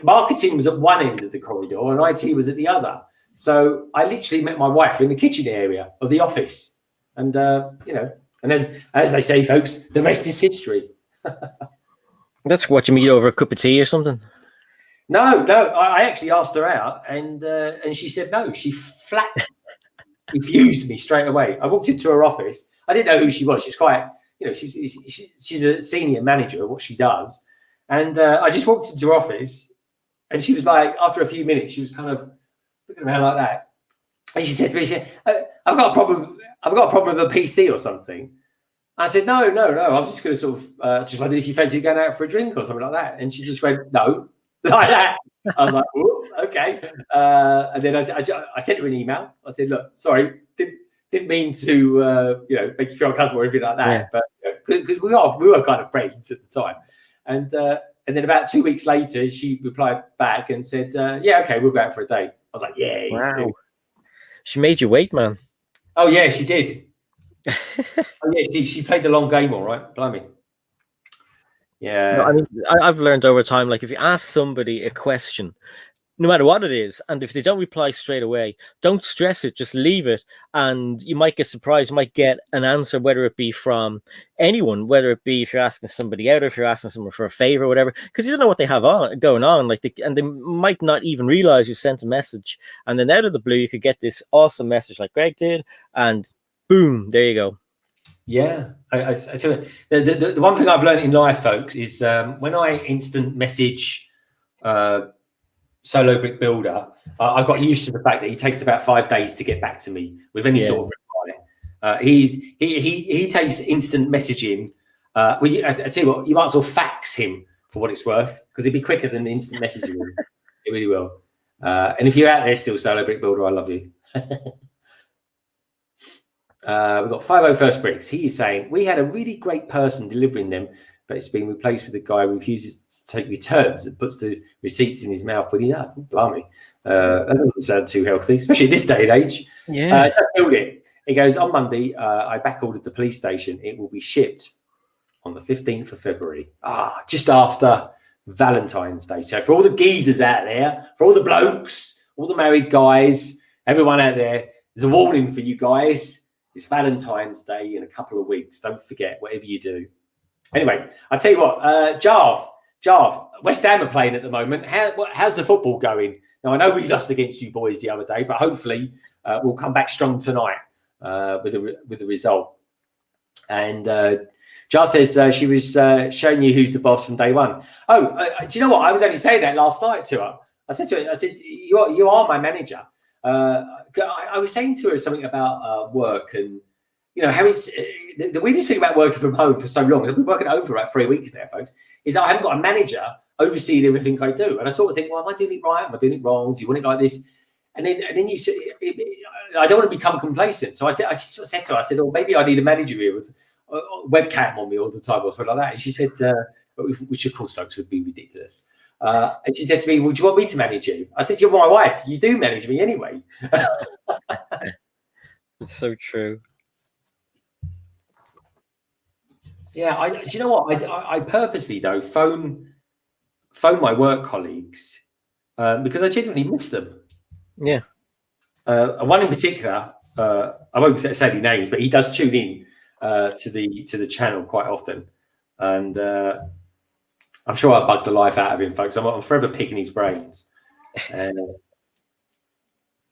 Marketing was at one end of the corridor and IT was at the other. So I literally met my wife in the kitchen area of the office. And, and as they say, folks, the rest is history. That's what you meet over a cup of tea or something. No, I actually asked her out and she said no. She flat refused me straight away. I walked into her office. I didn't know who she was. She's quite, she's a senior manager of what she does. And I just walked into her office and she was like, after a few minutes, she was kind of looking around like that. And she said to me, I've got a problem with a PC or something. I said, no. I was just going to sort of just wondered if you fancy going out for a drink or something like that. And she just went, no, like that. I was like, okay. And then I sent her an email. I said, look, sorry, didn't mean to, make you feel uncomfortable or anything like that. Yeah. But because we were kind of friends at the time. And then about 2 weeks later, she replied back and said, yeah, okay, we'll go out for a date. I was like, yeah. Wow. She made you wait, man. Oh, yeah, she did. She played the long game, all right. Blimey. Yeah. No, I mean, I've learned over time, like if you ask somebody a question no matter what it is. And if they don't reply straight away, don't stress it, just leave it. And you might get surprised, you might get an answer, whether it be from anyone, whether it be if you're asking somebody out or if you're asking someone for a favor or whatever, because you don't know what they have going on. And they might not even realize you sent a message. And then out of the blue, you could get this awesome message like Greg did, and boom, there you go. Yeah, I tell you, the one thing I've learned in life, folks, is when I instant message Solo Brick Builder, I got used to the fact that he takes about 5 days to get back to me with any sort of reply. He takes instant messaging. I tell you what, you might as well fax him for what it's worth, because it'd be quicker than instant messaging. It really will. And if you're out there still, Solo Brick Builder, I love you. We've got 501st Bricks. He is saying, we had a really great person delivering them, but it's been replaced with a guy who refuses to take returns and puts the receipts in his mouth when he does. Blimey. That doesn't sound too healthy, especially this day and age. Yeah. Don't build it. He goes, on Monday, I back-ordered the police station. It will be shipped on the 15th of February. Just after Valentine's Day. So for all the geezers out there, for all the blokes, all the married guys, everyone out there, there's a warning for you guys. It's Valentine's Day in a couple of weeks. Don't forget, whatever you do. Anyway, I'll tell you what, Jarv, West Ham are playing at the moment. How's the football going? Now, I know we lost against you boys the other day, but hopefully we'll come back strong tonight with the result. And Jarv says she was showing you who's the boss from day one. Do you know what? I was only saying that last night to her. I said to her, you are my manager. I was saying to her something about work and, you know, how it's the weirdest thing about working from home for so long. I've been working at home for about 3 weeks now, folks, is that I haven't got a manager overseeing everything I do. And I sort of think, well, am I doing it right? Am I doing it wrong? Do you want it like this? And then you say, I don't want to become complacent. So I just said to her, I said, oh, maybe I need a manager here with a webcam on me all the time or something like that. And she said, which of course, folks, would be ridiculous. And she said to me, well, do you want me to manage you? I said, you're my wife. You do manage me anyway. It's so true. Yeah, do you know what? I purposely, though, phone my work colleagues because I genuinely miss them. Yeah. One in particular, I won't say any names, but he does tune in to the channel quite often. And I'm sure I bugged the life out of him, folks. I'm forever picking his brains.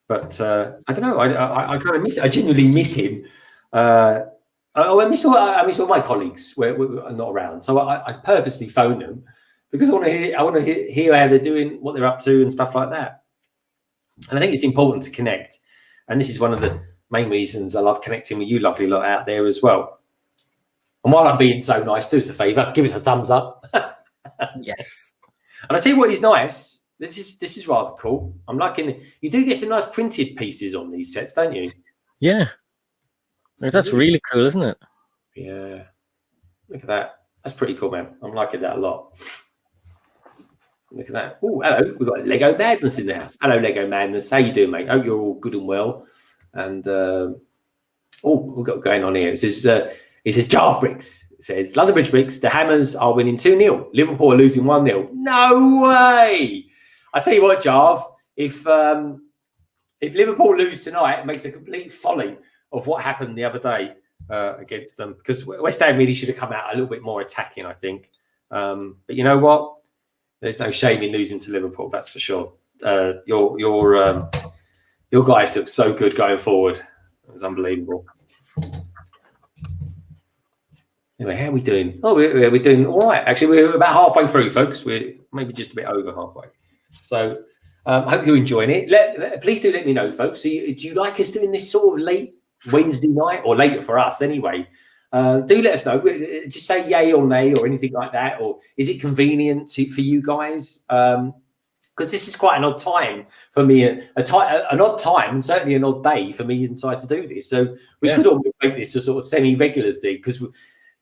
But I don't know. I kind of miss it. I genuinely miss him. I miss all my colleagues who are not around. So I purposely phone them because I want to hear how they're doing, what they're up to, and stuff like that. And I think it's important to connect. And this is one of the main reasons I love connecting with you lovely lot out there as well. And while I'm being so nice, do us a favour, give us a thumbs up. Yes. And I tell you what is nice. This is rather cool. I'm liking. You do get some nice printed pieces on these sets, don't you? Yeah. That's really cool, isn't it? Yeah. Look at that. That's pretty cool, man. I'm liking that a lot. Look at that. Oh, hello. We've got Lego Madness in the house. Hello, Lego Madness. How you doing, mate? Hope you're all good and well. And we've got going on here. It says Jarv Bricks. It says London Bridge Bricks. The Hammers are winning 2-0. Liverpool are losing 1-0. No way. I tell you what, Jarv. If Liverpool lose tonight, it makes a complete folly of what happened the other day against them, because West Ham really should have come out a little bit more attacking, I think. But you know what? There's no shame in losing to Liverpool, that's for sure. Your guys look so good going forward. It was unbelievable. Anyway, how are we doing? Oh, we're doing all right. Actually, we're about halfway through, folks. We're maybe just a bit over halfway. So I hope you're enjoying it. Please do let me know, folks. Do you like us doing this sort of late Wednesday night, or later for us anyway? Do let us know. Just say yay or nay or anything like that. Or is it convenient for you guys? Because this is quite an odd time for me, an odd time, and certainly an odd day for me inside to do this. So we could almost make this a sort of semi-regular thing, because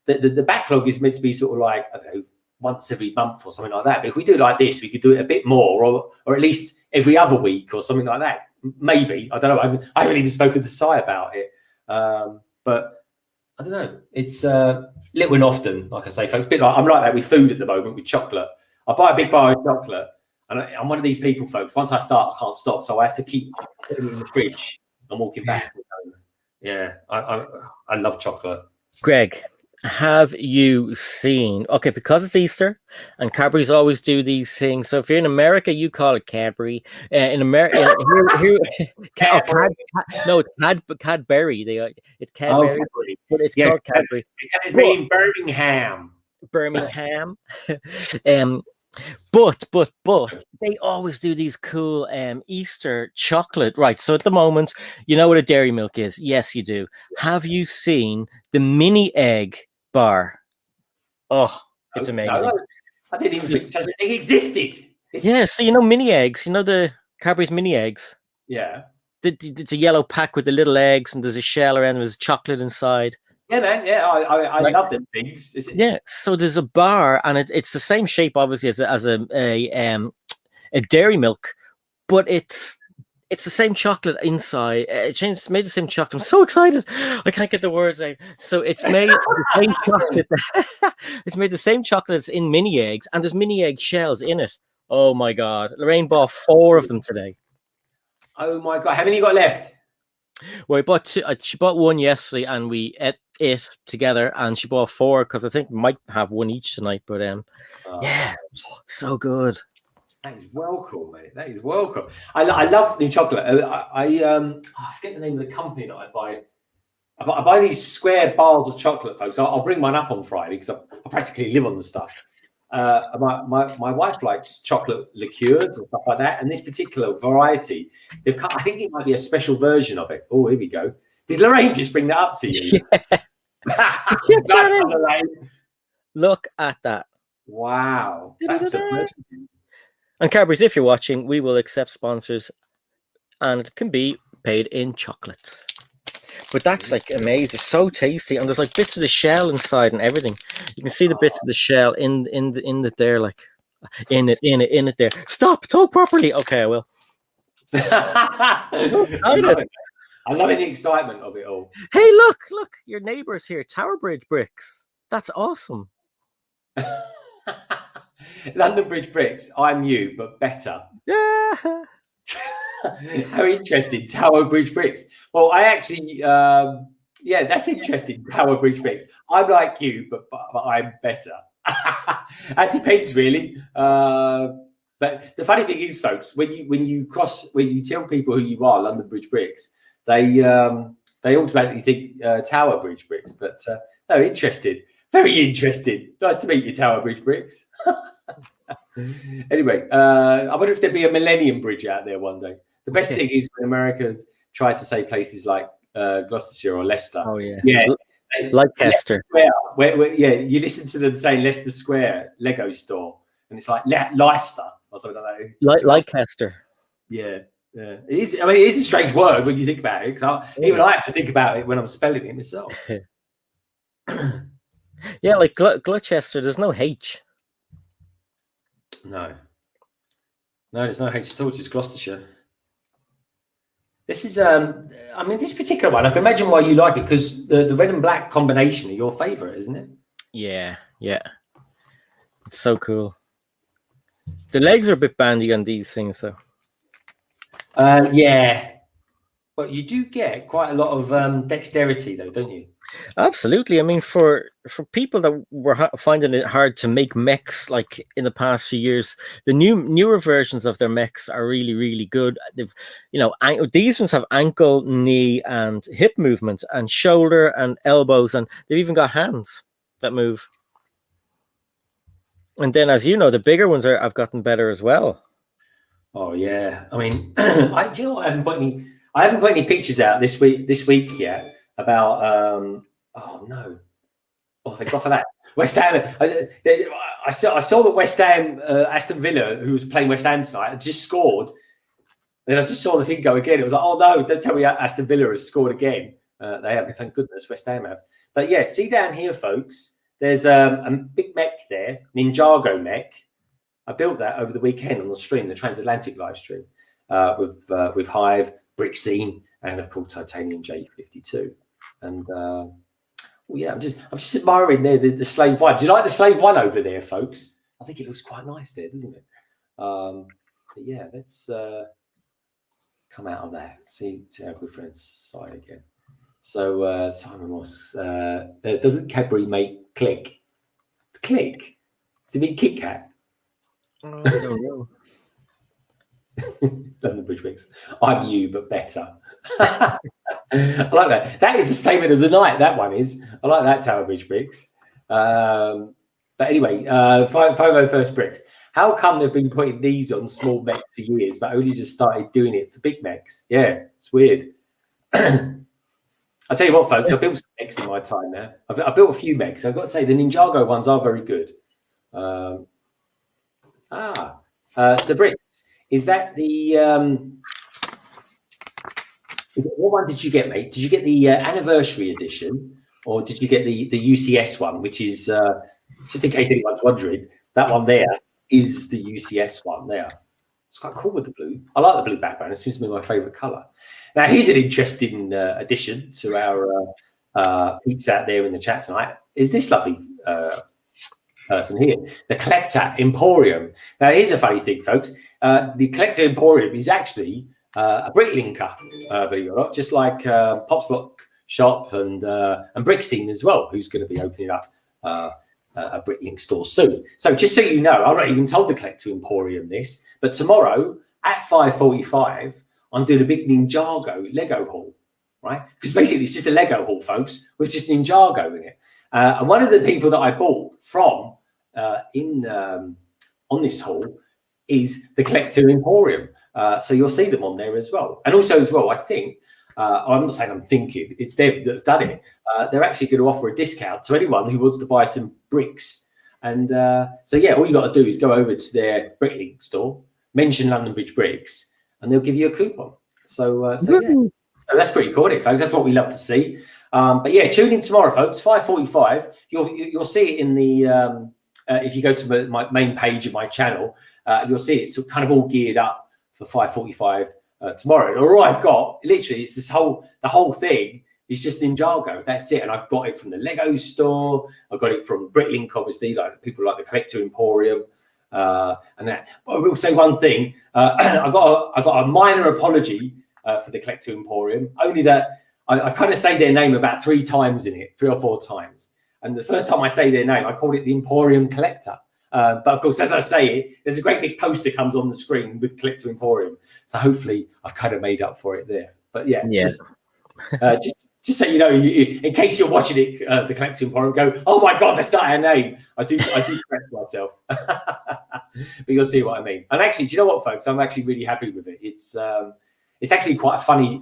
the backlog is meant to be sort of like, I don't know, once every month or something like that. But if we do it like this, we could do it a bit more, or at least every other week or something like that. Maybe. I don't know. I haven't even spoken to Si about it. But I don't know. It's little and often, like I say, folks. A bit like I'm like that with food at the moment, with chocolate. I buy a big bar of chocolate. And I'm one of these people, folks. Once I start, I can't stop. So I have to keep putting it in the fridge and walking back. Yeah, I love chocolate. Greg, have you seen? Okay, because it's Easter, and Cadbury's always do these things. So if you're in America, you call it Cadbury. In America, no, it's Cadbury. It's Cadbury, but it's called Cadbury. Because it's made in Birmingham. Birmingham. But they always do these cool Easter chocolate, right? So at the moment, you know what a dairy milk is. Yes, you do. Have you seen the mini egg bar? Oh, it's amazing. No, I didn't even think such a thing existed. Yeah, so you know mini eggs. You know the Cadbury's mini eggs. Yeah. It's a yellow pack with the little eggs, and there's a shell around. There's chocolate inside. Yeah, man. Yeah, I love them things. Yeah, so there's a bar, and it's the same shape, obviously, as a dairy milk, but it's the same chocolate inside. It's made the same chocolate. I'm so excited. I can't get the words out. So it's made the same chocolate. It's made the same chocolate that's in mini eggs, and there's mini egg shells in it. Oh my God. Lorraine bought 4 of them today. Oh my God. How many you got left? Well, I bought 2. She bought 1 yesterday, and we ate it together, and she bought 4 because I think we might have 1 each tonight. But yeah, so good. That is well cool, mate. That is well cool. I love new chocolate. I forget the name of the company that I buy. I buy these square bars of chocolate, folks. I'll bring mine up on Friday because I practically live on the stuff. My wife likes chocolate liqueurs and stuff like that, and this particular variety, I think it might be a special version of it. Oh, here we go. Did Lorraine just bring that up to you? Yeah. Look at that. Wow. That's amazing. And Cadbury's, if you're watching, we will accept sponsors, and it can be paid in chocolate. But that's like amazing. It's so tasty, and there's like bits of the shell inside and everything. You can see the bits of the shell in it there, like in it there. Stop, talk properly. Okay, I will. I'm excited. I'm loving the excitement of it all. Hey, look, your neighbors here, Tower Bridge Bricks. That's awesome. London Bridge Bricks. I'm you, but better. Yeah. How interesting. Tower Bridge Bricks. Well, I actually, yeah, that's interesting. Tower Bridge Bricks. I'm like you, but I'm better. That depends, really. But the funny thing is, folks, when you tell people who you are, London Bridge Bricks, they automatically think Tower Bridge Bricks. But no, interesting. Very interesting. Nice to meet you, Tower Bridge Bricks. Anyway, I wonder if there'd be a Millennium Bridge out there one day. The best thing is when Americans try to say places like Gloucestershire or Leicester. Oh yeah, yeah, like Leicester. Where you listen to them say Leicester Square Lego store, and it's like Leicester or something like that. Like Leicester. Yeah, yeah. It is. I mean, it is a strange word when you think about it. Because even I have to think about it when I'm spelling it myself. Yeah, like Gloucester. There's no H. No, there's no H at all. It's just Gloucestershire. This is, I mean, this particular one, I can imagine why you like it, because the red and black combination are your favorite, isn't it? Yeah. It's so cool. The legs are a bit bandy on these things, though. Yeah. But you do get quite a lot of dexterity, though, don't you? Absolutely. I mean, for people that were finding it hard to make mechs, like in the past few years, the newer versions of their mechs are really, really good. They've, these ones have ankle, knee, and hip movements, and shoulder and elbows, and they've even got hands that move. And then, as you know, the bigger ones have gotten better as well. Oh yeah. I mean, I haven't put any pictures out this week yet. About thank God for that. West Ham. I saw that West Ham, Aston Villa, who was playing West Ham tonight, had just scored. And I just saw the thing go again. It was like, oh no, don't tell me Aston Villa has scored again. They have, thank goodness, West Ham have. But yeah, see down here, folks. There's a big mech there, Ninjago Mech. I built that over the weekend on the stream, the Transatlantic live stream, with Hive, Brick Scene, and of course Titanium J52. And yeah, I'm just admiring there the Slave One. Do you like the Slave One over there, folks? I think it looks quite nice there, doesn't it? But yeah, let's come out of that. See our good friend's side again. So Simon Moss, doesn't Cadbury make click? Click? Does it mean Kit Kat? Oh, I don't know. London Bridge Mix. I'm you, but better. I like that. That is a statement of the night. That one is. I like that Tower Bridge Mix. But anyway, Fogo First Bricks. How come they've been putting these on small mechs for years, but only just started doing it for big mechs? Yeah, it's weird. I'll tell you what, folks, I've built some mechs in my time now. I've built a few mechs. I've got to say, the Ninjago ones are very good. So Bricks, is that the... what one did you get, mate? Did you get the anniversary edition, or did you get the UCS one, which is, just in case anyone's wondering, that one there is the UCS one there. It's quite cool with the blue. I like the blue background. It seems to be my favourite colour. Now, here's an interesting addition to our peeps out there in the chat tonight. Is this lovely person here, the Collector Emporium. Now, here's a funny thing, folks. The Collector Emporium is actually a brick linker, believe it or not, just like Pop's Block Shop and Brick Scene as well, who's going to be opening up a Bricklink store soon. So just so you know, I've not even told the Collector Emporium this, but tomorrow at 5:45, I'm doing a big Ninjago Lego haul, right? Because basically it's just a Lego haul, folks, with just Ninjago in it. And one of the people that I bought from on this haul is the Collector Emporium. So you'll see them on there as well. And also as well, I think, I'm not saying I'm thinking, it's them that have done it. They're actually going to offer a discount to anyone who wants to buy some bricks. And so, yeah, all you got to do is go over to their Bricklink store, mention London Bridge Bricks, and they'll give you a coupon. So yeah. So that's pretty cool, isn't it, folks? That's what we love to see. But yeah, tune in tomorrow, folks, 5:45. You'll see it in the, if you go to my main page of my channel, you'll see it's kind of all geared up for 5:45 tomorrow. And all I've got, literally, it's the whole thing is just Ninjago. That's it. And I've got it from the Lego store. I've got it from Bricklink, obviously, like people like the Collector Emporium. And that. But I will say one thing. I got a minor apology for the Collector Emporium, only that I kind of say their name about 3 times in it, 3 or 4 times. And the first time I say their name, I called it the Emporium Collector. But of course, as I say it, there's a great big poster comes on the screen with Collector Emporium. So hopefully I've kind of made up for it there. But yeah. Just so you know, in case you're watching it, the Collector Emporium, go, oh my God, that's not our name. I do correct myself. But you'll see what I mean. And actually, do you know what, folks? I'm actually really happy with it. It's actually quite a funny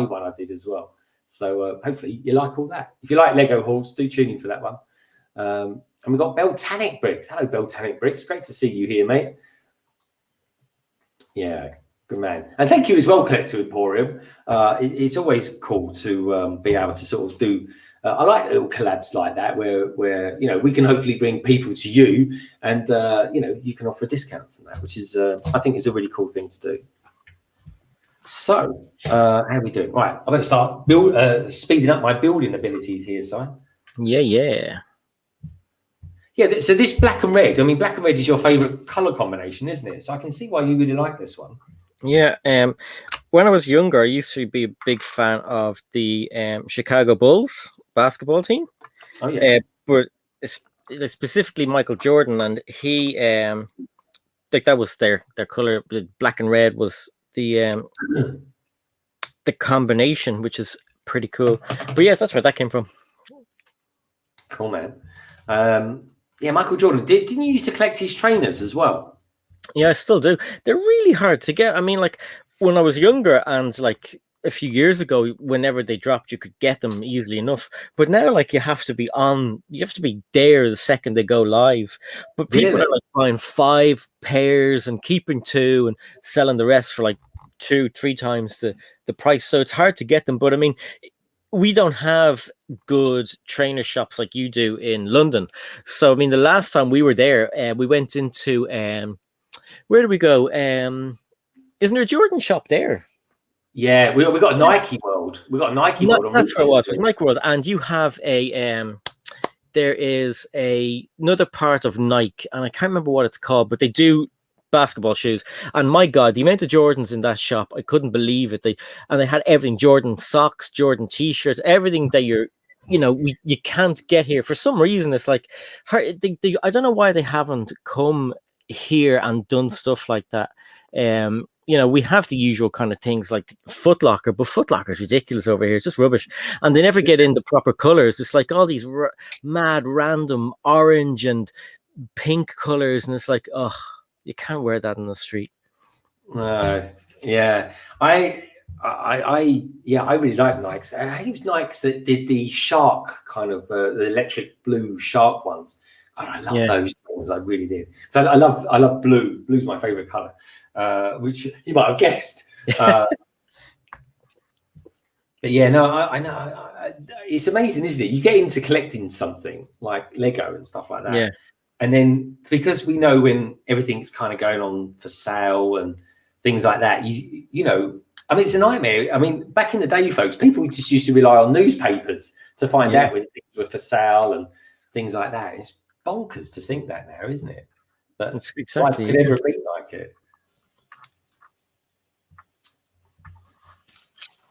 one I did as well. So hopefully you like all that. If you like Lego hauls, do tune in for that one. And we've got Beltanic Bricks. Hello, Beltanic Bricks. Great to see you here, mate. Yeah, good man. And thank you as well, Collector Emporium. It's always cool to be able to sort of do. I like little collabs like that where you know we can hopefully bring people to you, and you know you can offer discounts and that, which is I think is a really cool thing to do. So how are we doing? Right, I'm going to start speeding up my building abilities here, Si. Yeah. Yeah, so this black and red, I mean, black and red is your favourite colour combination, isn't it? So I can see why you really like this one. Yeah, when I was younger, I used to be a big fan of the Chicago Bulls basketball team. Oh, yeah. But specifically Michael Jordan, and he, like that was their colour, black and red was the combination, which is pretty cool. But yeah, that's where that came from. Cool, man. Yeah, Michael Jordan. Didn't you used to collect his trainers as well? Yeah, I still do. They're really hard to get. I mean, like when I was younger and like a few years ago, whenever they dropped, you could get them easily enough. But now, like you have to be there the second they go live. But people are like buying 5 pairs and keeping 2 and selling the rest for like 2-3 times the price. So it's hard to get them. But I mean, we don't have good trainer shops like you do in London. So, I mean, the last time we were there, we went into, where did we go? Isn't there a Jordan shop there? Yeah, we got a Nike World. We got a Nike World. That's what it was. It was Nike World. And you have there is another part of Nike, and I can't remember what it's called, but they do basketball shoes. And my God, the amount of Jordans in that shop, I couldn't believe it. They had everything: Jordan socks, Jordan t-shirts, everything that you can't get here for some reason. It's like I don't know why they haven't come here and done stuff like that. We have the usual kind of things like Foot Locker, but Foot Locker is ridiculous over here. It's just rubbish. And they never get in the proper colors. It's like all these mad random orange and pink colors. And it's like, oh, you can't wear that in the street. Yeah. I really like Nikes. I think it was Nikes that did the shark kind of the electric blue shark ones. God, I love those ones. I really did. So I love blue. Blue's my favorite color, which you might have guessed. But yeah, no, I know. It's amazing, isn't it? You get into collecting something like Lego and stuff like that. Yeah. And then because we know when everything's kind of going on for sale and things like that, you know, I mean, it's a nightmare. I mean, back in the day, folks, people just used to rely on newspapers to find out when things were for sale and things like that. It's bonkers to think that now, isn't it? But it's exactly. Life could ever be like it.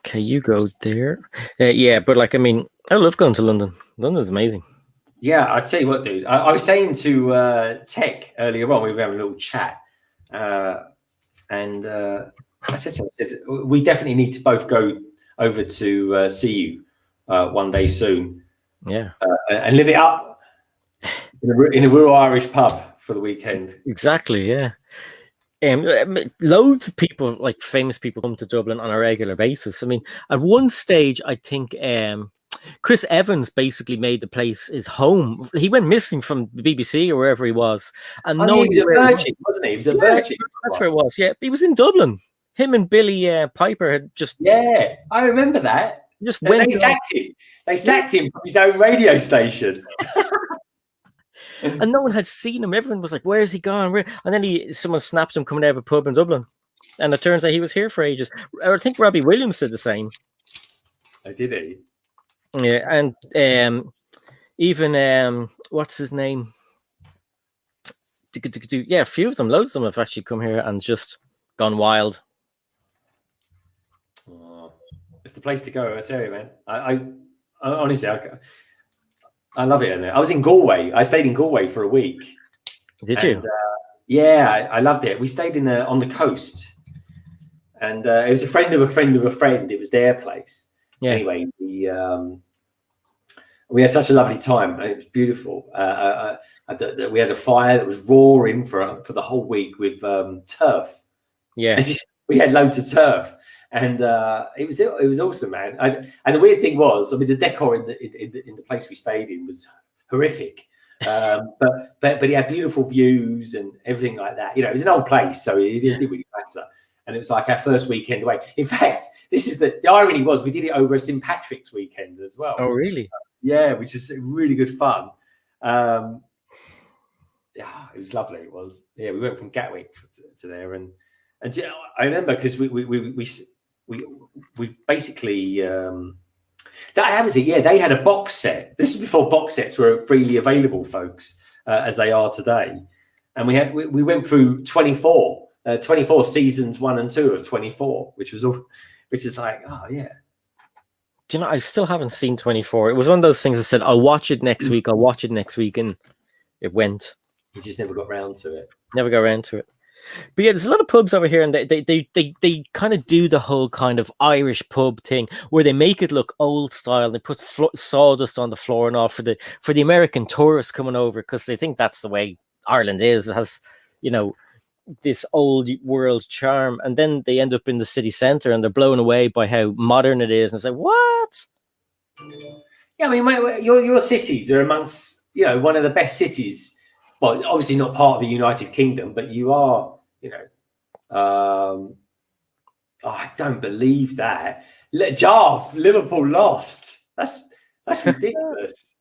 Okay, you go there. Yeah, but like, I mean, I love going to London. London's amazing. Yeah, I tell you what, dude. I was saying to Tech earlier on, we were having a little chat, and I said to him, we definitely need to both go over to see you one day soon. Yeah, and live it up in a rural Irish pub for the weekend. Exactly. Yeah. Loads of people, like famous people, come to Dublin on a regular basis. I mean, at one stage, I think Chris Evans basically made the place his home. He went missing from the BBC or wherever he was, and he was a virgin, wasn't he? He was a virgin. That's where it was. Yeah, he was in Dublin. Him and Billy Piper had just. Yeah, I remember that. Just went. They sacked him from his own radio station. And no one had seen him. Everyone was like, "Where's he gone?" And then someone snapped him coming out of a pub in Dublin, and it turns out he was here for ages. I think Robbie Williams did the same. Oh, did he? Yeah, and even what's his name? Yeah, a few of them, loads of them have actually come here and just gone wild. Oh, it's the place to go, I tell you, man. I honestly, I love it in there. I was in Galway. I stayed in Galway for a week. Did you? Yeah, I loved it. We stayed on the coast, and it was a friend of a friend of a friend. It was their place. Yeah. Anyway, we had such a lovely time. It was beautiful. We had a fire that was roaring for the whole week with turf. Yeah, we had loads of turf. And it was awesome, man. And the weird thing was, I mean, the decor in the place we stayed in was horrific, but he had beautiful views and everything like that. You know, it was an old place, so it didn't really matter. And it was like our first weekend away. In fact, this is the irony was we did it over a St. Patrick's weekend as well. Oh, really? Yeah, which was really good fun. Yeah, it was lovely. It was. Yeah, we went from Gatwick to there, and I remember because we basically that was it. Yeah, they had a box set. This was before box sets were freely available, folks, as they are today. And we went through 24 seasons 1 and 2 of 24, which is like, oh yeah. Do you know, I still haven't seen 24. It was one of those things I said, I'll watch it next week, and it went. You just never got round to it. Never got around to it. But yeah, there's a lot of pubs over here, and they kind of do the whole kind of Irish pub thing where they make it look old style. And they put sawdust on the floor and all for the American tourists coming over, because they think that's the way Ireland is. It has, you know, this old world charm, and then they end up in the city centre and they're blown away by how modern it is. And it's like, what? Yeah, I mean, your cities are amongst, you know, one of the best cities. Well, obviously not part of the United Kingdom, but you are, you know. I don't believe that. Liverpool lost. That's ridiculous.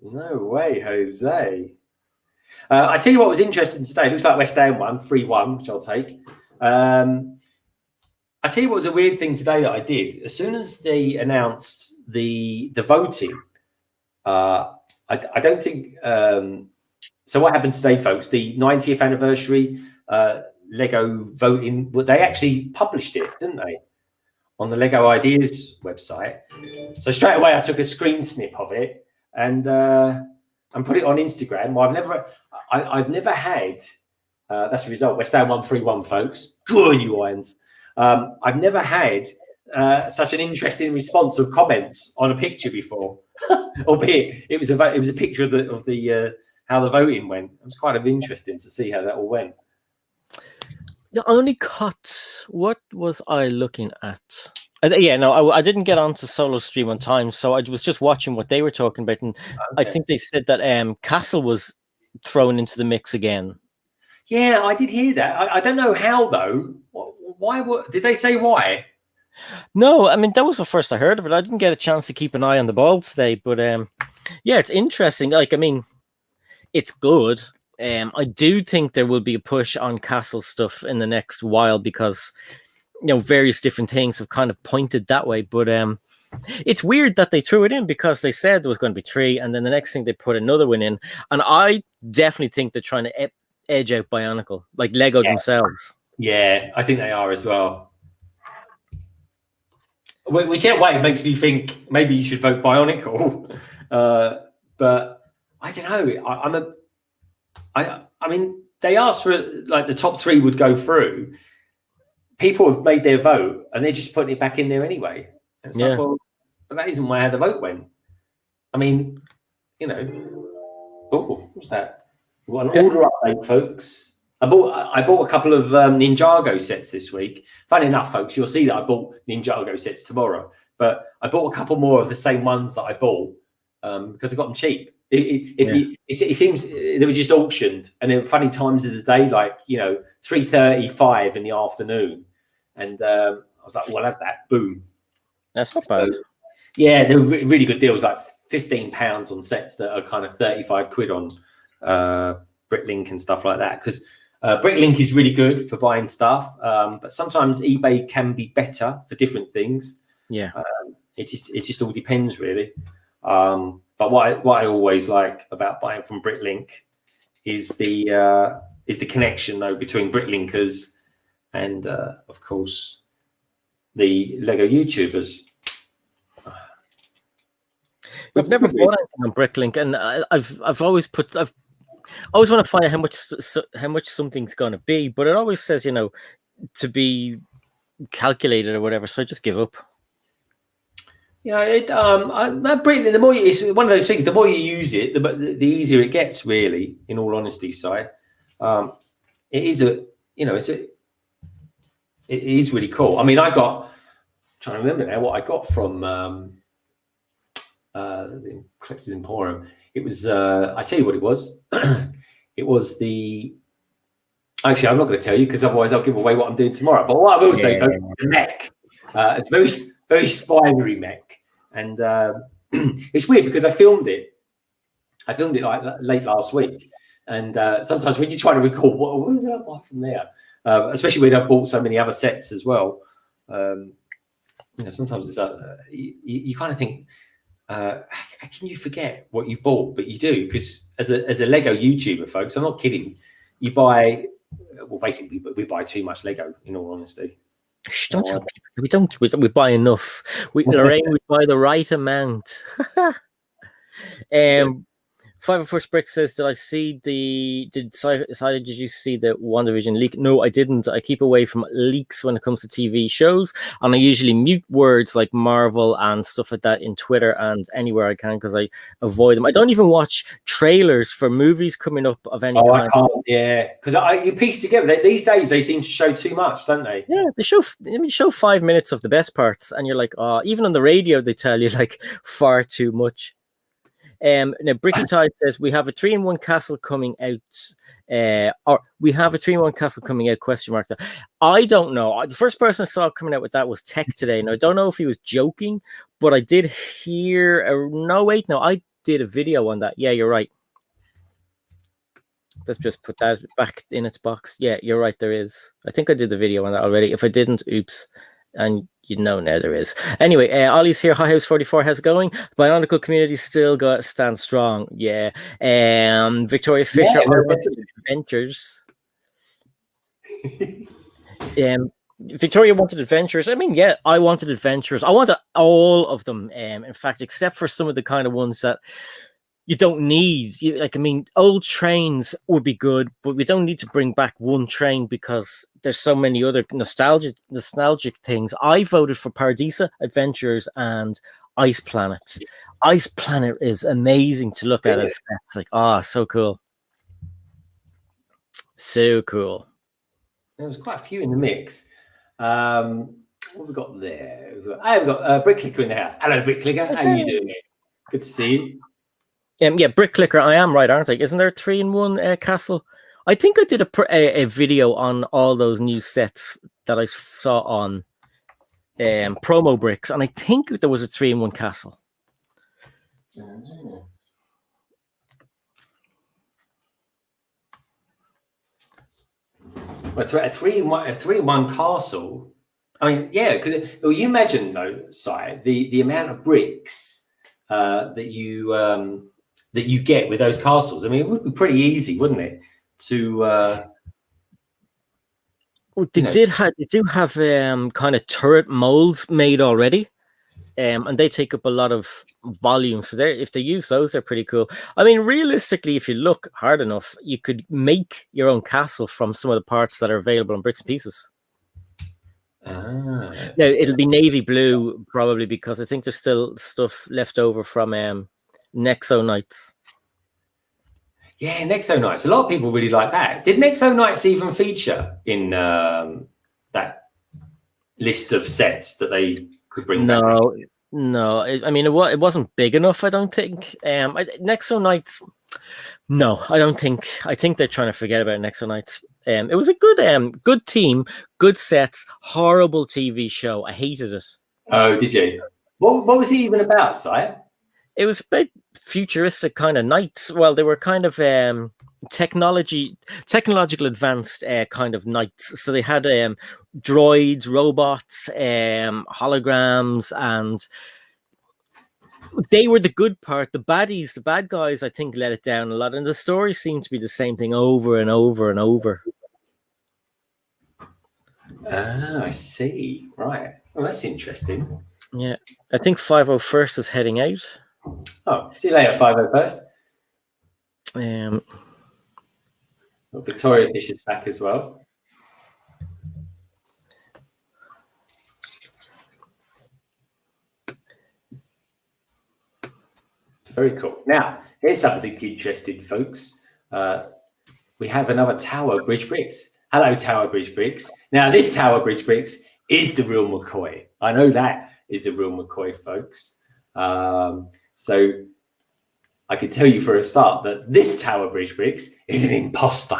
No way, Jose. I tell you what was interesting today. It looks like West Ham won 3-1, which I'll take. I tell you what was a weird thing today that I did. As soon as they announced the voting, I don't think. So what happened today, folks? The 90th anniversary Lego voting. Well, they actually published it, didn't they, on the Lego Ideas website? So straight away, I took a screen snip of it and put it on Instagram. I've never had. That's the result. West Ham 1-3-1, folks. Good on you, Irons. I've never had such an interesting response of comments on a picture before, albeit it was a picture of the how the voting went. It was kind of interesting to see how that all went. The only cut. What was I looking at? I didn't get onto solo stream on time, so I was just watching what they were talking about, and I think they said that Castle was thrown into the mix again. Yeah, I did hear that. I don't know how though. Why? Did they say why? No, I mean that was the first I heard of it. I didn't get a chance to keep an eye on the ball today, but yeah, it's interesting. Like, I mean, it's good. I do think there will be a push on Castle stuff in the next while because various different things have kind of pointed that way. But it's weird that they threw it in because they said there was going to be 3, and then the next thing they put another one in. And I definitely think they're trying to edge out Bionicle, like Lego themselves. Yeah, I think they are as well. Whichever way, it makes me think maybe you should vote Bionicle. But I don't know. I mean, they asked for like the top 3 would go through. People have made their vote and they're just putting it back in there anyway. And it's like, well, but that isn't how the vote went. I mean, oh, what's that? We've got an order update, folks. I bought a couple of Ninjago sets this week. Funny enough, folks, you'll see that I bought Ninjago sets tomorrow. But I bought a couple more of the same ones that I bought because I got them cheap. It seems they were just auctioned, and there were funny times of the day, like 3:30, 5 in the afternoon, and I was like, "Well, I'll have that." Boom. That's not bad. Yeah, they're really good deals, like £15 on sets that are kind of 35 quid on Bricklink and stuff like that. Because Bricklink is really good for buying stuff, but sometimes eBay can be better for different things. Yeah, it just all depends, really. But what I always like about buying from Bricklink is the connection though between Bricklinkers and of course the Lego YouTubers. I've never bought anything on Bricklink, and I've always always want to find out how much something's going to be, but it always says to be calculated or whatever. So I just give up. Yeah, Bricklink. The more it's one of those things. The more you use it, the easier it gets. Really, in all honesty, it is it is really cool. I mean, I'm trying to remember now what I got from the Collectors Emporium. It was I tell you what it was. It was actually I'm not going to tell you because otherwise I'll give away what I'm doing tomorrow. But what I will say, folks, the Mech. It's very spidery Mech. And it's weird because I filmed it like late last week. And sometimes when you try to record, what did I buy from there? Especially when I've bought so many other sets as well. Sometimes it's you kind of think, how can you forget what you've bought? But you do, because as a Lego YouTuber, folks, I'm not kidding. You buy, well, basically, we buy too much Lego, in all honesty. Don't tell people. We buy enough. Lorraine, we buy the right amount. 501st Brick says, did you see the WandaVision leak? No, I didn't. I keep away from leaks when it comes to TV shows, and I usually mute words like Marvel and stuff like that in Twitter and anywhere I can because I avoid them. I don't even watch trailers for movies coming up of any kind. I can't, yeah, because you piece together. These days, they seem to show too much, don't they? Yeah, they show 5 minutes of the best parts, and you're like, oh, even on the radio, they tell you like far too much. Now Bricky Tide says we have a 3-in-1 castle coming out, or we have a 3-in-1 castle coming out ? I don't know. The first person I saw coming out with that was Tech today. Now I don't know if he was joking, but I did hear. No, I did a video on that. Yeah, you're right. Let's just put that back in its box. Yeah, you're right. There is. I think I did the video on that already. If I didn't, oops. And now there is. Anyway, Ollie's here. Hi House 44. How's it going? Bionicle community still stand strong. Yeah. Victoria Fisher. Adventures. Victoria wanted adventures. I mean, yeah, I wanted adventures. I wanted all of them. In fact, except for some of the kind of ones that you don't need. I mean, old trains would be good, but we don't need to bring back one train because there's so many other nostalgic things. I voted for Paradisa Adventures and Ice Planet. Ice Planet is amazing to look at. It's like, so cool. So cool. There was quite a few in the mix. What have we got there? We've got Brick Clicker in the house. Hello, Brick Clicker. How are you doing? Good to see you. Yeah, Brick Clicker. I am right, aren't I? Isn't there a 3-in-1 castle? I think I did a video on all those new sets that I saw on promo bricks, and I think there was a 3-in-1 castle. A 3-in-1 castle. I mean, yeah, because you imagine though, Si, the amount of bricks that you get with those castles. I mean, it would be pretty easy, wouldn't it? To well, they do have kind of turret molds made already. And they take up a lot of volume. So if they use those, they're pretty cool. I mean, realistically, if you look hard enough, you could make your own castle from some of the parts that are available on Bricks and Pieces. Now, it'll be navy blue, probably, because I think there's still stuff left over from Nexo Knights. Yeah, Nexo Knights. A lot of people really like that. Did Nexo Knights even feature in that list of sets that they could bring back? No. I mean, it wasn't big enough, I don't think. Nexo Knights, no, I don't think. I think they're trying to forget about Nexo Knights. It was a good team, good sets, horrible TV show. I hated it. Oh, did you? What was he even about, Si? It was a bit futuristic kind of knights. Well, they were kind of technological advanced kind of knights. So they had droids, robots, holograms, and they were the good part. The baddies, the bad guys, I think, let it down a lot. And the story seemed to be the same thing over and over and over. Ah, I see. Right. Well, that's interesting. Yeah. I think 501st is heading out. Oh, see you later, 501st. Victoria Fish is back as well. Very cool. Now, here's something interesting, folks. We have another Tower Bridge Bricks. Hello, Tower Bridge Bricks. Now, this Tower Bridge Bricks is the real McCoy. I know that is the real McCoy, folks. So I can tell you for a start that this Tower Bridge Bricks is an imposter.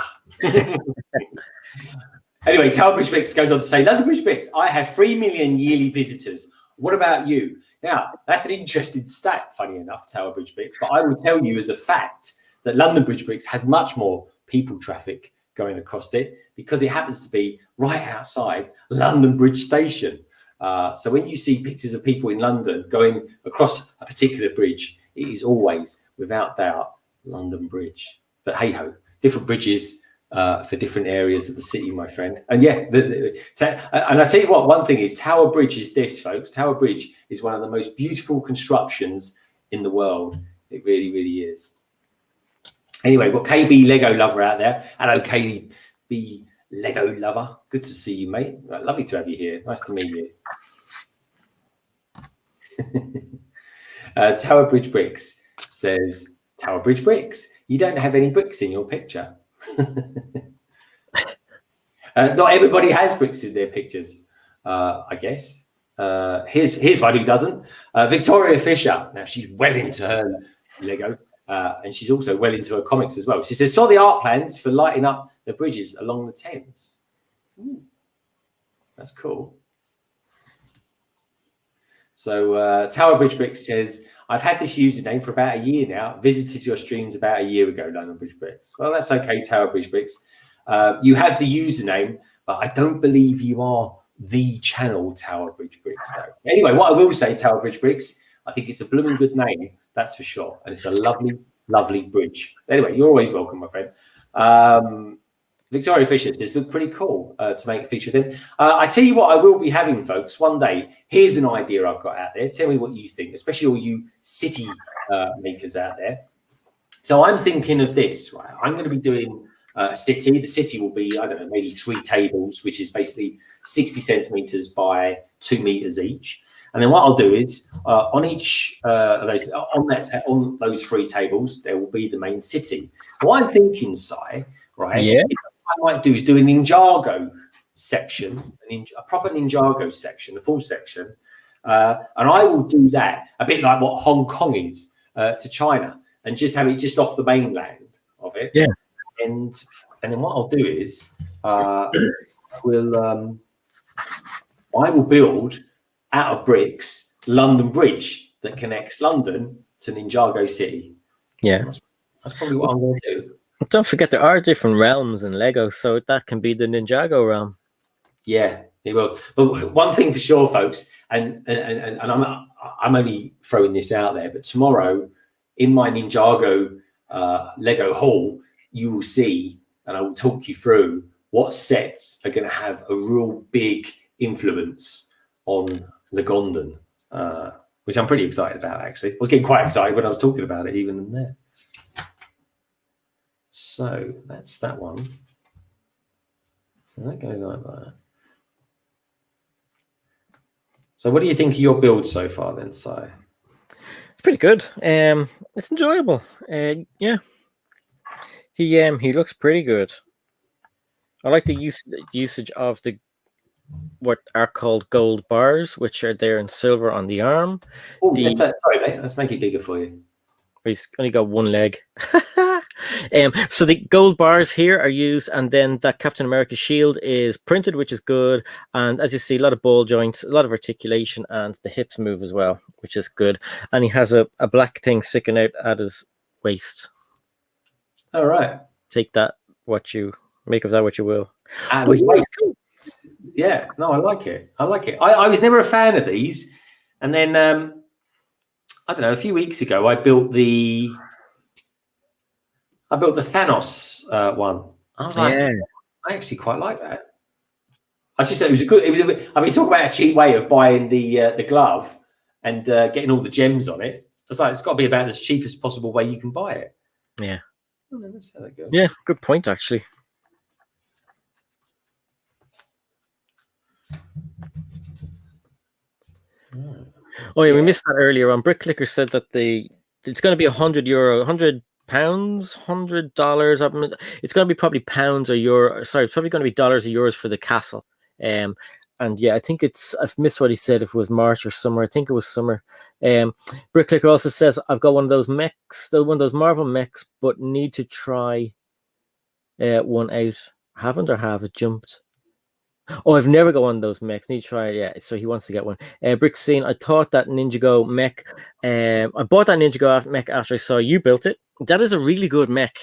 Anyway, Tower Bridge Bricks goes on to say, London Bridge Bricks, I have 3 million yearly visitors. What about you? Now, that's an interesting stat, funny enough, Tower Bridge Bricks, but I will tell you as a fact that London Bridge Bricks has much more people traffic going across it because it happens to be right outside London Bridge Station. So when you see pictures of people in London going across a particular bridge, it is always, without doubt, London Bridge. But hey-ho, different bridges for different areas of the city, my friend. And yeah, and I tell you what, one thing is Tower Bridge is this, folks. Tower Bridge is one of the most beautiful constructions in the world. It really, really is. Anyway, we've got KB Lego lover out there. Hello, KB Lego lover. Good to see you, mate. Lovely to have you here. Nice to meet you. Tower Bridge Bricks says, Tower Bridge Bricks, you don't have any bricks in your picture. Not everybody has bricks in their pictures, I guess. Here's one who doesn't. Victoria Fisher. Now, she's well into her Lego, and she's also well into her comics as well. She says, saw the art plans for lighting up the bridges along the Thames. Ooh, that's cool. So Tower Bridge Bricks says, I've had this username for about a year now. Visited your streams about a year ago, London Bridge Bricks. Well, that's okay, Tower Bridge Bricks. You have the username, but I don't believe you are the channel Tower Bridge Bricks, though. Anyway, what I will say, Tower Bridge Bricks, I think it's a blooming good name, that's for sure. And it's a lovely, lovely bridge. Anyway, you're always welcome, my friend. Victoria Fisher says, look pretty cool to make a feature of them. I tell you what, I will be having, folks, one day. Here's an idea I've got out there. Tell me what you think, especially all you city makers out there. So I'm thinking of this, right? I'm going to be doing a city. The city will be, I don't know, maybe 3 tables, which is basically 60 centimeters by 2 meters each. And then what I'll do is on each of those, on those 3 tables, there will be the main city. What I'm thinking, Si, right? Yeah. What I might do is do a Ninjago section, a proper Ninjago section, a full section, and I will do that a bit like what Hong Kong is to China, and just have it just off the mainland of it. Yeah. And then what I'll do is I will build out of bricks London Bridge that connects London to Ninjago City. Yeah. That's probably what I'm going to do. Don't forget there are different realms in Lego, so that can be the Ninjago realm. Yeah, it will. But one thing for sure, folks, and I'm only throwing this out there, but tomorrow in my Ninjago Lego haul, you will see, and I will talk you through what sets are going to have a real big influence on Legondan, which I'm pretty excited about, actually. I was getting quite excited when I was talking about it, even in there. So that's that one. So that goes like that. So what do you think of your build so far then, Si? It's pretty good. It's enjoyable. Yeah. He looks pretty good. I like the usage of the what are called gold bars, which are there in silver on the arm. Oh, sorry, mate. Let's make it bigger for you. He's only got one leg. So the gold bars here are used, and then that Captain America shield is printed, which is good. And as you see, a lot of ball joints, a lot of articulation, and the hips move as well, which is good. And he has a black thing sticking out at his waist. All right. Take that, make of that what you will. But yeah, no, I like it. I like it. I was never a fan of these, and then I don't know. A few weeks ago, I built the Thanos one. I was like, Yeah. I actually quite like that. I just thought it was a good. I mean, talk about a cheap way of buying the glove and getting all the gems on it. It's like it's got to be about as cheap as possible way you can buy it. Yeah. That's how that goes. Yeah, good point, actually. Oh yeah, we missed that earlier on. Brick Clicker said that it's going to be €100, £100, $100. It's going to be probably pounds or euro. Sorry, it's probably going to be dollars or euros for the castle. And yeah, I think I've missed what he said, if it was March or summer. I think it was summer. Brick Clicker also says, I've got one of those mechs, one of those Marvel mechs, but need to try one out. Haven't or have it jumped? Oh, I've never got one of those mechs. Need to try it. Yeah, so he wants to get one. Brick Scene, I thought that Ninjago mech. I bought that Ninjago mech after I saw you built it. That is a really good mech.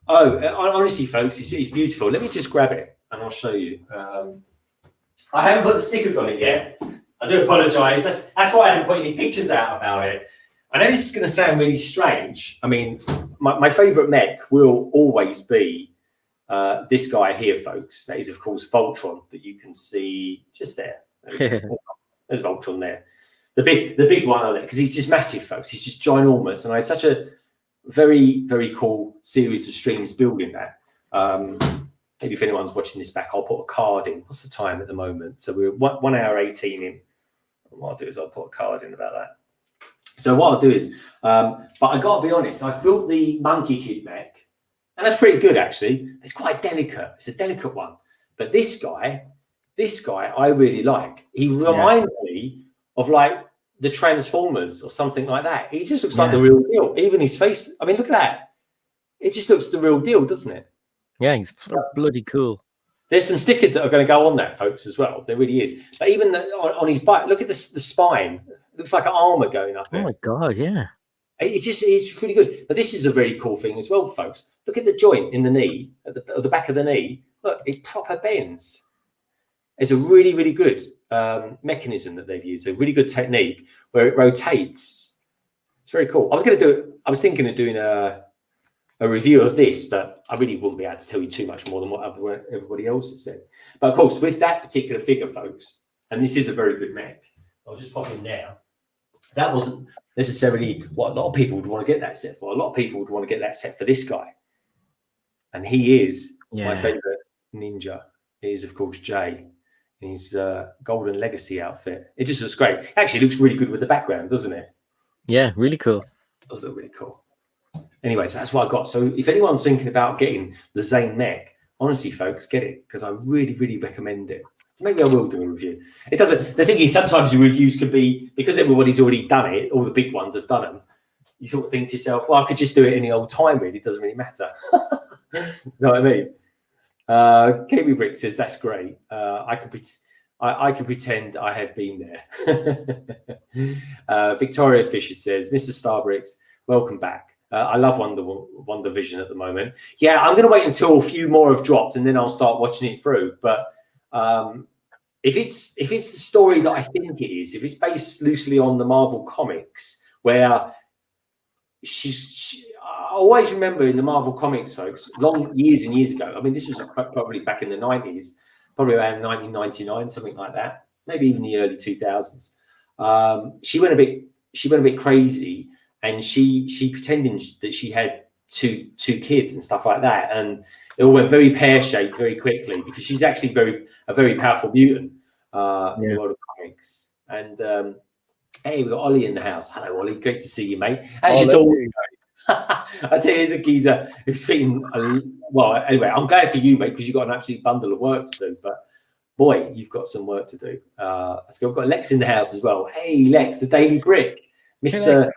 Oh, honestly, folks, it's beautiful. Let me just grab it and I'll show you. I haven't put the stickers on it yet. I do apologise. That's why I haven't put any pictures out about it. I know this is going to sound really strange. I mean, my favourite mech will always be this guy here, folks. That is, of course, Voltron, that you can see just there. There's Voltron there. The big one on it, because he's just massive, folks. He's just ginormous. And I had such a very, very cool series of streams building that. Maybe if anyone's watching this back, I'll put a card in. What's the time at the moment? So we're 1 hour 18 in. And what I'll do is I'll put a card in about that. So what I'll do is, but I got to be honest, I've built the Monkey Kid mech, and that's pretty good, actually. It's quite delicate. It's a delicate one. But this guy I really like. He reminds me of like the Transformers or something like that. He just looks like the real deal. Even his face. I mean, look at that. It just looks the real deal, doesn't it? Yeah, he's bloody cool. There's some stickers that are going to go on that, folks, as well. There really is. But even on his back, look at the spine. It looks like an armor going up there. Oh my God, yeah. It's really good. But this is a very cool thing as well, folks. Look at the joint in the knee, at the back of the knee. Look, it proper bends. It's a really, really good mechanism that they've used. A really good technique where it rotates. It's very cool. I was thinking of doing a a review of this, but I really wouldn't be able to tell you too much more than what everybody else has said. But of course, with that particular figure, folks, and this is a very good mech. I'll just pop in now. That wasn't necessarily what a lot of people would want to get that set for. A lot of people would want to get that set for this guy. And he is my favorite ninja. He is, of course, Jay in his Golden Legacy outfit. It just looks great. Actually, it looks really good with the background, doesn't it? Yeah, really cool. It does look really cool. Anyway, so that's what I got. So if anyone's thinking about getting the Zane mech, honestly, folks, get it, because I really, really recommend it. So maybe I will do a review. It doesn't. The thing is, sometimes the reviews could be, because everybody's already done it, all the big ones have done them. You sort of think to yourself, well, I could just do it any old time, really. It doesn't really matter. You know what I mean? KB Brick says, that's great. I could pretend I have been there. Victoria Fisher says, Mr. Starbricks, welcome back. I love Wonder Vision at the moment. Yeah, I'm going to wait until a few more have dropped and then I'll start watching it through. But if it's the story that I think it is, if it's based loosely on the Marvel comics, where I always remember in the Marvel comics, folks, long years and years ago. I mean, this was probably back in the 90s, probably around 1999, something like that, maybe even the early 2000s. She went a bit crazy, and she pretended that she had two kids and stuff like that, and it all went very pear-shaped very quickly, because she's actually a very powerful mutant in the world of comics. And hey, we've got Ollie in the house. Hello, Ollie. Great to see you, mate. How's your daughter going? I tell you, here's a geezer who's feeling well. Anyway, I'm glad for you, mate, because you've got an absolute bundle of work to do. But boy, you've got some work to do. Let's go. We've got Lex in the house as well. Hey, Lex, the Daily Brick, Mr.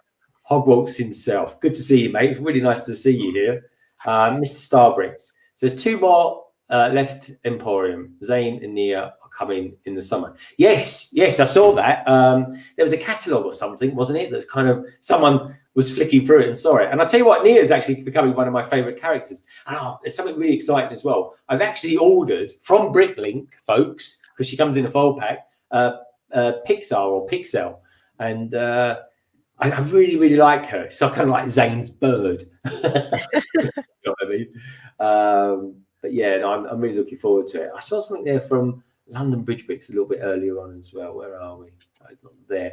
Hogwarts himself. Good to see you, mate. Really nice to see you here, Mr. Starbricks. So there's two more left. Emporium, Zane and Nia are coming in the summer. Yes, I saw that. There was a catalogue or something, wasn't it? That's kind of someone was flicking through it and saw it. And I tell you what, Nia is actually becoming one of my favourite characters. And there's something really exciting as well. I've actually ordered from Bricklink, folks, because she comes in a fold pack, Pixar or Pixel, and I really, really like her. So I kind of like Zane's bird. You know what I mean? But yeah, no, I'm really looking forward to it. I saw something there from London Bridge Bricks a little bit earlier on as well. Where are we? Oh, it's not there.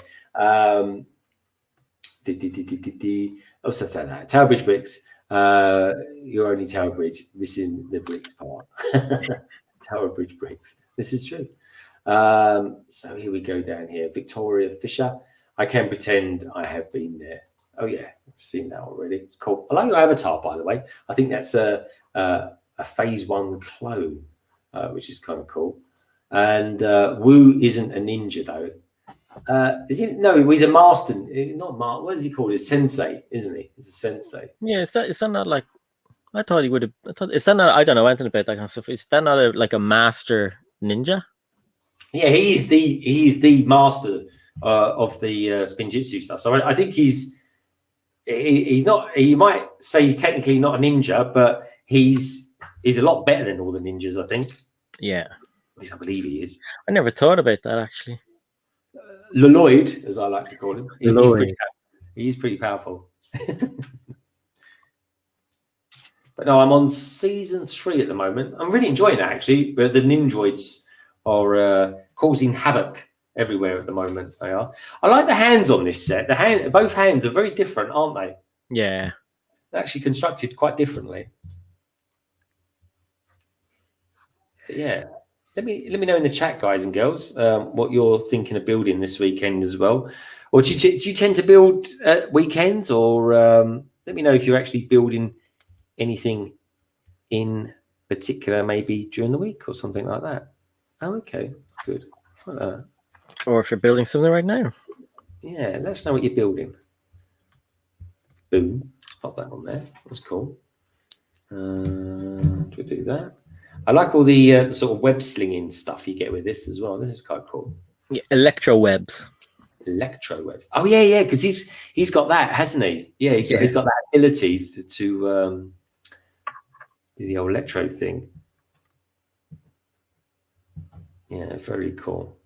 Oh, so that Tower Bridge Bricks. You're only Tower Bridge, missing the bricks part. Tower Bridge Bricks. This is true. So here we go down here. Victoria Fisher. I can pretend I have been there. Oh yeah, I've seen that already. It's cool. I like your avatar, by the way. I think that's a phase 1 clone, which is kind of cool. And Wu isn't a ninja though. Is he? No, he's a master. Not master. What is he called? He's sensei, isn't he? He's a sensei. Yeah, is that not like? I thought he would have. Is that not? I don't know anything about that kind of stuff. Is that not like a master ninja? Yeah, he's the master of the spinjitzu stuff. So I think he's not. You might say he's technically not a ninja, but he's a lot better than all the ninjas, I think. Yeah, at least I believe he is. I never thought about that actually. Lloyd, as I like to call him, he's pretty powerful. But no, I'm on season 3 at the moment. I'm really enjoying that actually. But the ninjoids are causing havoc everywhere at the moment. They are. I like the hands on this set. Both hands are very different, aren't they? Yeah, they're actually constructed quite differently. But yeah. Let me know in the chat, guys and girls, what you're thinking of building this weekend as well. Or do you tend to build at weekends, or let me know if you're actually building anything in particular, maybe during the week or something like that. Oh, okay, good. Or if you're building something right now. Yeah, let us know what you're building. Boom. Pop that on there. That's cool. We'll do that. I like all the sort of web slinging stuff you get with this as well. This is quite cool. Yeah, electro webs. Electro webs. Oh yeah, because he's got that, hasn't he? Yeah, he's got that ability to do the old electro thing. Yeah, very cool.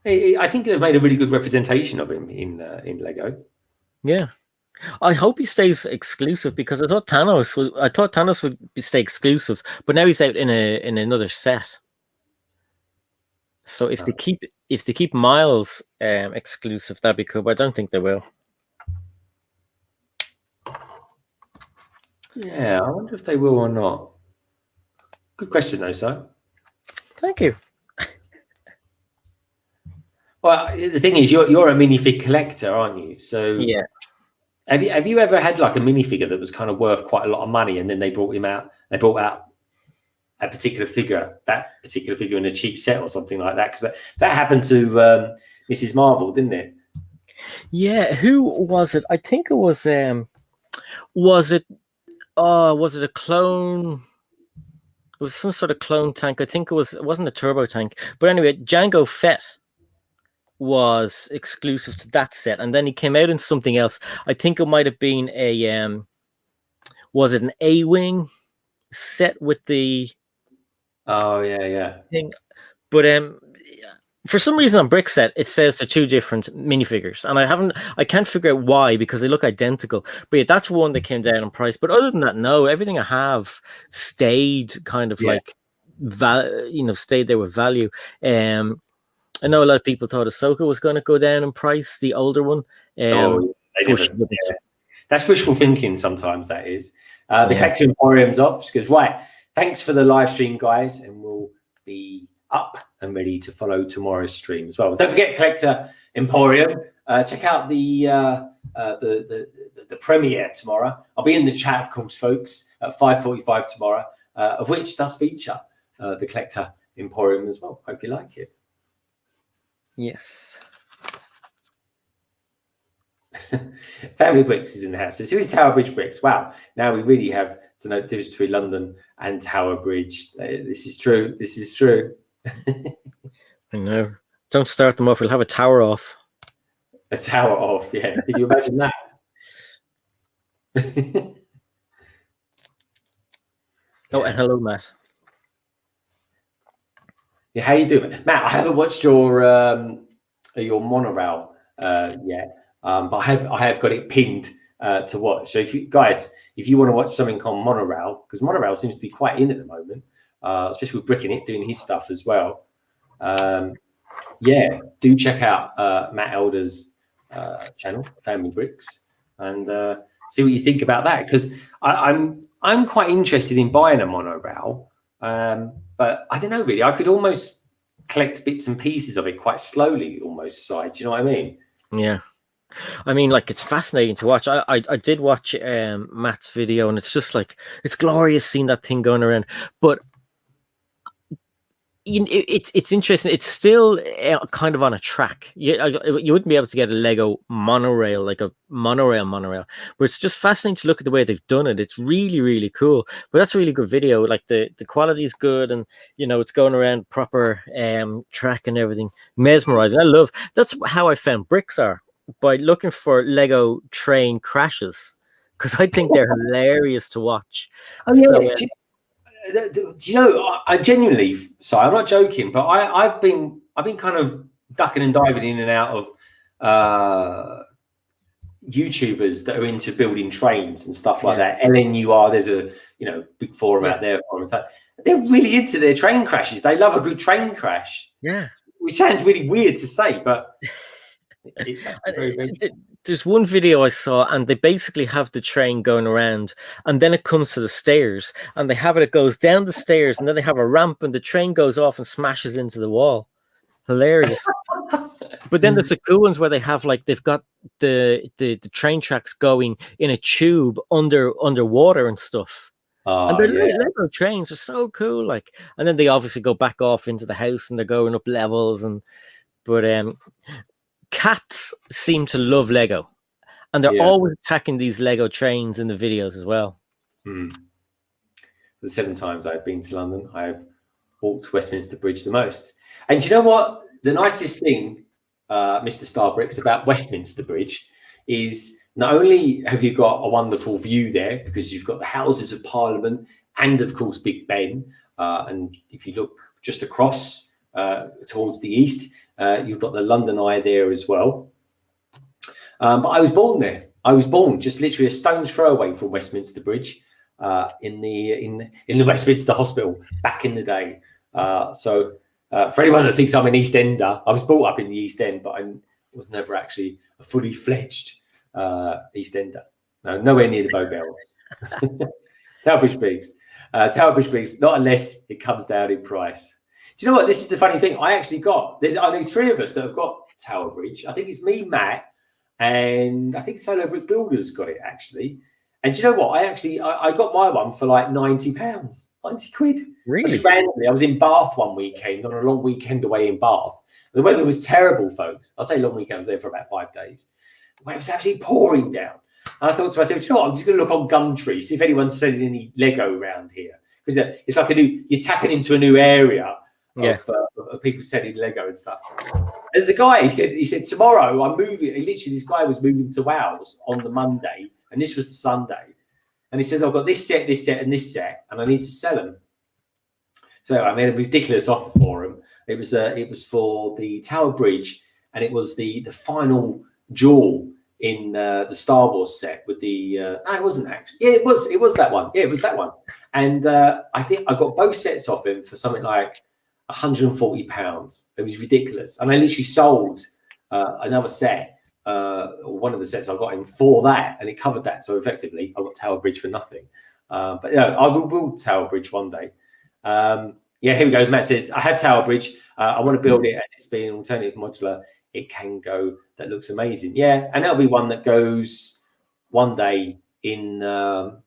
I think they've made a really good representation of him in Lego. Yeah, I hope he stays exclusive because I thought Thanos would stay exclusive, but now he's out in another set. So if they keep Miles exclusive, that'd be cool. But I don't think they will. Yeah, I wonder if they will or not. Good question, though, sir. Thank you. Well, the thing is, you're a minifig collector, aren't you? So yeah. Have you ever had like a minifigure that was kind of worth quite a lot of money, and then they brought out a particular figure in a cheap set or something like that? Because that happened to Mrs. Marvel, didn't it? Yeah. Who was it? I think it was. Was it a clone? It was some sort of clone tank. I think it wasn't a turbo tank. But anyway, Jango Fett was exclusive to that set, and then he came out in something else. I think it might have been was it an A-wing set with the thing? But for some reason on Brick Set it says they're two different minifigures, and I can't figure out why, because they look identical. But yeah, that's one that came down in price. But other than that, no, everything I have stayed kind of like stayed there with value. I know a lot of people thought Ahsoka was going to go down in price, the older one. That's wishful thinking sometimes, that is. The Collector Emporium's off. Just goes, right, thanks for the live stream, guys, and we'll be up and ready to follow tomorrow's stream as well. Don't forget Collector Emporium. Check out the premiere tomorrow. I'll be in the chat, of course, folks, at 5:45 tomorrow, of which does feature the Collector Emporium as well. Hope you like it. Yes. Family Bricks is in the house. So who's Tower Bridge Bricks? Wow. Now we really have to know the difference between London and Tower Bridge. This is true. This is true. I know. Don't start them off. We'll have a tower off. A tower off, yeah. Can you imagine that? Oh, and hello, Matt. Yeah, how you doing, Matt? I haven't watched your monorail yet, but I have got it pinned to watch. So if you want to watch something called Monorail, because Monorail seems to be quite in at the moment, especially with Brick in it doing his stuff as well. Do check out Matt Elder's channel, Family Bricks, and see what you think about that. Because I'm quite interested in buying a monorail. But I don't know, really. I could almost collect bits and pieces of it quite slowly, almost. Side, do you know what I mean? Yeah, I mean, like, it's fascinating to watch. I did watch Matt's video, and it's just like, it's glorious seeing that thing going around. But it's interesting. It's still kind of on a track. You wouldn't be able to get a Lego monorail, like a monorail, but it's just fascinating to look at the way they've done it. It's really, really cool. But that's a really good video. Like the quality is good, and it's going around proper track and everything. Mesmerizing. That's how I found Bricks are, by looking for Lego train crashes, because I think they're hilarious to watch. Oh yeah. Do you know, I genuinely, so I'm not joking, but I've been kind of ducking and diving in and out of YouTubers that are into building trains and stuff like that. LNUR, there's a big forum out there for them. They're really into their train crashes. They love a good train crash. Yeah, which sounds really weird to say, but it's very, very there's one video I saw, and they basically have the train going around, and then it comes to the stairs, and it goes down the stairs, and then they have a ramp, and the train goes off and smashes into the wall. Hilarious. But then there's the cool ones where they've got the train tracks going in a tube underwater and stuff. And they're Lego trains are so cool. Like, and then they obviously go back off into the house, and they're going up levels, but cats seem to love Lego, and they're always attacking these Lego trains in the videos as well. The 7 times I've been to London, I've walked Westminster Bridge the most. And you know what? The nicest thing, Mr. Starbricks, about Westminster Bridge is not only have you got a wonderful view there, because you've got the Houses of Parliament and, of course, Big Ben. And if you look just across towards the east, you've got the London Eye there as well. But I was born there. I was born just literally a stone's throw away from Westminster Bridge, in the Westminster Hospital back in the day. So for anyone that thinks I'm an East Ender, I was brought up in the East End, but I was never actually a fully fledged East Ender. No, nowhere near the Bow Bells. Tower Bridge Bigs. Tower Bridge Bigs, not unless it comes down in price. Do you know what? This is the funny thing. I know 3 of us that have got Tower Bridge. I think it's me, Matt, and I think Solo Brick Builders got it actually. And do you know what? I got my one for like £90, 90 quid. Really? Just randomly. I was in Bath one weekend on a long weekend away in Bath. The weather was terrible, folks. I say long weekend. I was there for about 5 days. The weather was actually pouring down. And I thought to myself, do you know what? I'm just going to look on Gumtree, see if anyone's selling any Lego around here. Because it's like you're tapping into a new area of people selling Lego and stuff. There's a guy, he said, tomorrow I'm moving. Literally, this guy was moving to Wales on the Monday, and this was the Sunday. And he said, I've got this set, and this set, and I need to sell them. So I made a ridiculous offer for him. It was for the Tower Bridge, and it was the final jewel in the Star Wars set with the no, it wasn't actually. Yeah, it was that one. Yeah, it was that one. And I think I got both sets off him for something like £140. It was ridiculous. And I literally sold another set, one of the sets I got him for that, and it covered that. So effectively, I got Tower Bridge for nothing. But yeah, I will build Tower Bridge one day. Yeah, here we go. Matt says, I have Tower Bridge. I want to build it as it's being alternative modular. It can go. That looks amazing. Yeah, and that'll be one that goes one day in the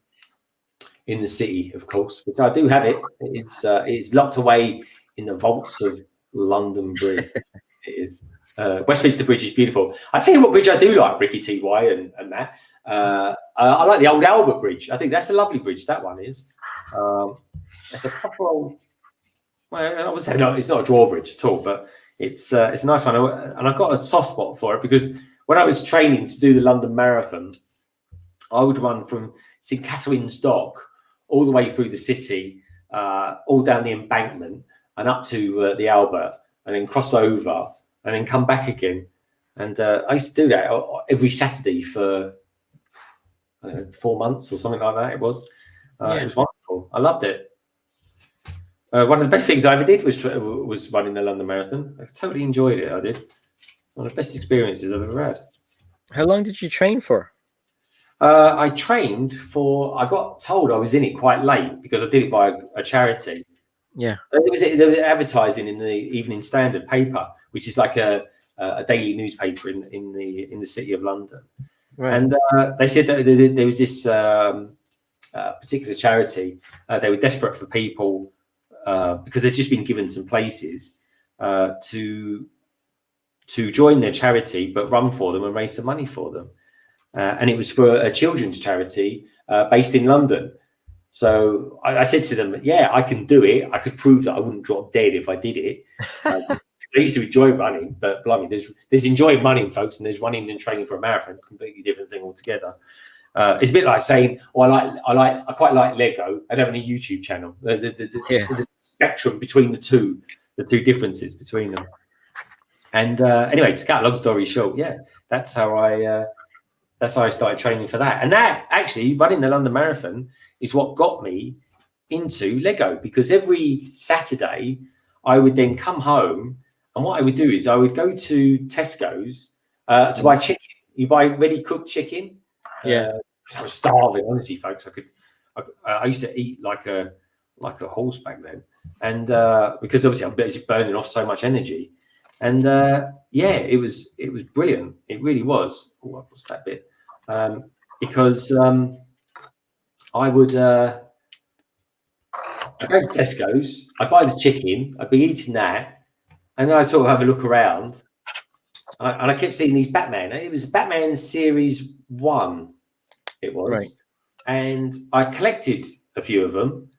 city, of course, which I do have it. It's locked away in the vaults of London Bridge. It is. Westminster Bridge is beautiful. I tell you what bridge I do like, Ricky TY and Matt. I like the old Albert Bridge. I think that's a lovely bridge. That one is. It's a proper old. Well, I would say no, it's not a drawbridge at all, but it's a nice one, and I've got a soft spot for it because when I was training to do the London Marathon, I would run from St Catherine's Dock all the way through the city, all down the embankment and up to the Albert, and then cross over and then come back again. And I used to do that every Saturday for I don't know, 4 months or something like that. It was wonderful. I loved it. One of the best things I ever did was running the London Marathon. I totally enjoyed it. I did. One of the best experiences I've ever had. How long did you train for? I trained for. I got told I was in it quite late because I did it by a charity. Yeah. There was advertising in the Evening Standard paper, which is like a daily newspaper in the city of London. Right. And they said that there was this particular charity. They were desperate for people. Because they'd just been given some places to join their charity, but run for them and raise some money for them. And it was for a children's charity based in London. So I said to them, yeah, I can do it. I could prove that I wouldn't drop dead if I did it. I used to enjoy running, but blimey, there's enjoying running, folks, and there's running and training for a marathon, completely different thing altogether. It's a bit like saying, "Oh, I quite like Lego and having a YouTube channel." There's a spectrum between the two differences between them. And anyway, to cut a long story short, yeah, that's how I started training for that. And that actually, running the London Marathon is what got me into Lego, because every Saturday I would then come home, and what I would do is I would go to Tesco's to buy chicken. You buy ready cooked chicken. Yeah, I was starving, honestly, folks. I used to eat like a horse back then, and because obviously I'm just burning off so much energy, and yeah, it was brilliant. It really was. Oh, what's that bit? Because I would I'd go to Tesco's, I'd buy the chicken, I'd be eating that, and then I'd sort of have a look around, and I kept seeing these Batman. It was Batman Series 1. It was, right. And I collected a few of them,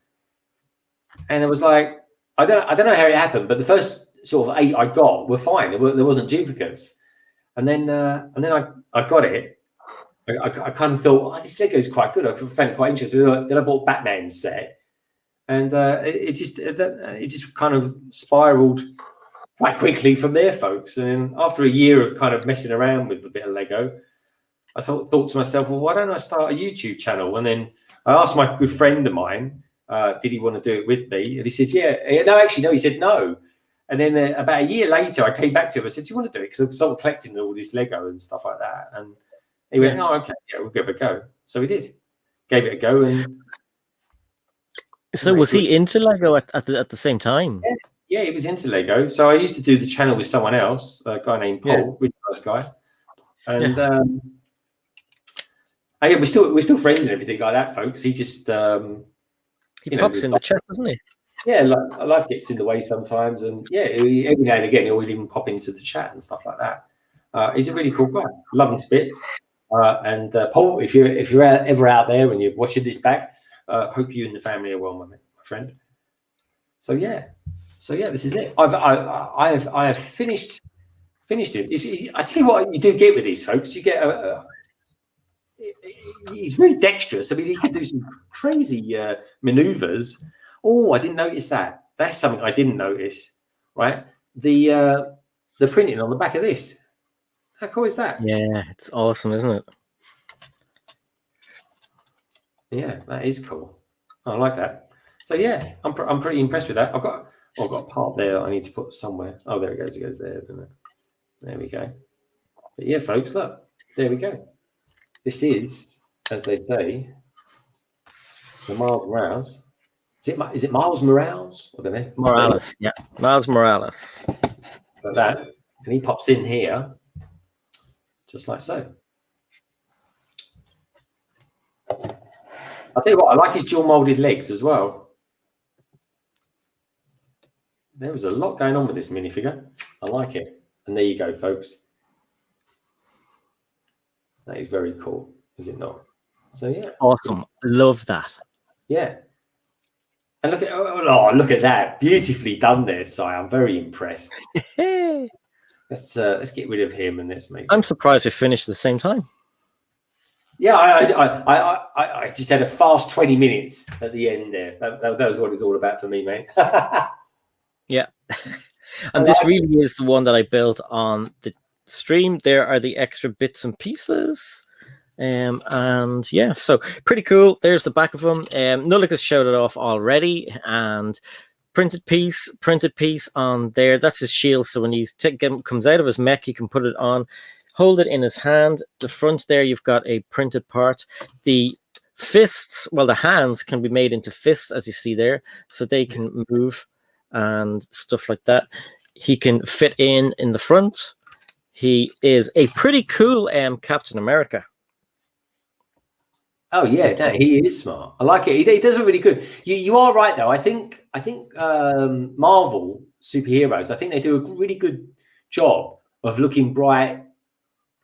and it was like I don't know how it happened, but the first sort of 8 I got were fine. There wasn't duplicates, and then I got it. I kind of thought, oh, this Lego is quite good. I found it quite interesting. Then I bought Batman's set, and it just kind of spiraled quite quickly from there, folks. And after a year of kind of messing around with a bit of Lego, I thought to myself, well, why don't I start a YouTube channel? And then I asked my good friend of mine, did he want to do it with me? And he said, yeah. No, actually, no. He said no. And then about a year later, I came back to him. I said, do you want to do it? Because I'm sort of collecting all this Lego and stuff like that. And he went, oh, okay, yeah, we'll give it a go. So we did. Gave it a go. And so was he into Lego at the same time? Yeah, he was into Lego. So I used to do the channel with someone else, a guy named Paul, really nice guy. And yeah, we're still friends and everything like that, folks. He just he pops in the chat, doesn't he? Yeah, life gets in the way sometimes, and yeah, every now and again he'll even pop into the chat and stuff like that. He's a really cool guy. Love him to bits. And Paul, if you're ever out there and you're watching this back, hope you and the family are well, my friend. So yeah, this is it. I have finished it. I tell you what you do get with these folks. You get he's very dexterous. I mean, he can do some crazy maneuvers. Oh, I didn't notice that. That's something I didn't notice. Right, the printing on the back of this. How cool is that? Yeah, it's awesome, isn't it? Yeah, that is cool. I like that. So yeah, I'm pretty impressed with that. I've got a part there I need to put somewhere. Oh, there it goes. It goes there, doesn't it? There we go. But yeah, folks, look. There we go. This is, as they say, the Miles Morales. Is it Miles Morales? I don't know. Morales, yeah. Miles Morales. Like that. And he pops in here, just like so. I'll tell you what, I like his dual molded legs as well. There was a lot going on with this minifigure. I like it. And there you go, folks. That is very cool, is it not? So yeah. Awesome. Love that. Yeah. And look at that. Beautifully done there, Si. I'm very impressed. Let's get rid of him and let's make. I'm surprised we finished at the same time. Yeah, I just had a fast 20 minutes at the end there. That was what it's all about for me, mate. Yeah. And this really is the one that I built on the stream. There are the extra bits and pieces. And yeah, so pretty cool. There's the back of them. Nulik has showed it off already, and printed piece on there. That's his shield. So when he comes out of his mech, you can put it on, hold it in his hand. The front there, you've got a printed part. The fists, well, the hands can be made into fists, as you see there, so they can move and stuff like that. He can fit in the front. He is a pretty cool Captain America. Oh yeah, he is smart. I like it. He does it really good. You are right though. I think Marvel superheroes, I think they do a really good job of looking bright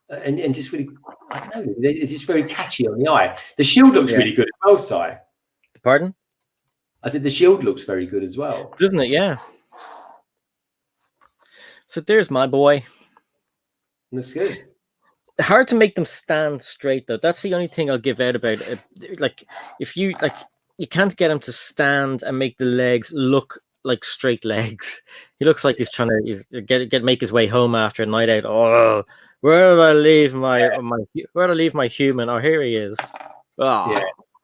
and just really, I don't know, it's just very catchy on the eye. The shield looks really good as well, Si. Pardon? I said the shield looks very good as well. Doesn't it? Yeah. So there's my boy. Looks good. Hard to make them stand straight though. That's the only thing I'll give out about it. Like if you you can't get him to stand and make the legs look like straight legs. He looks like he's trying to make his way home after a night out. Oh, where did I leave my human? Oh, here he is. Oh.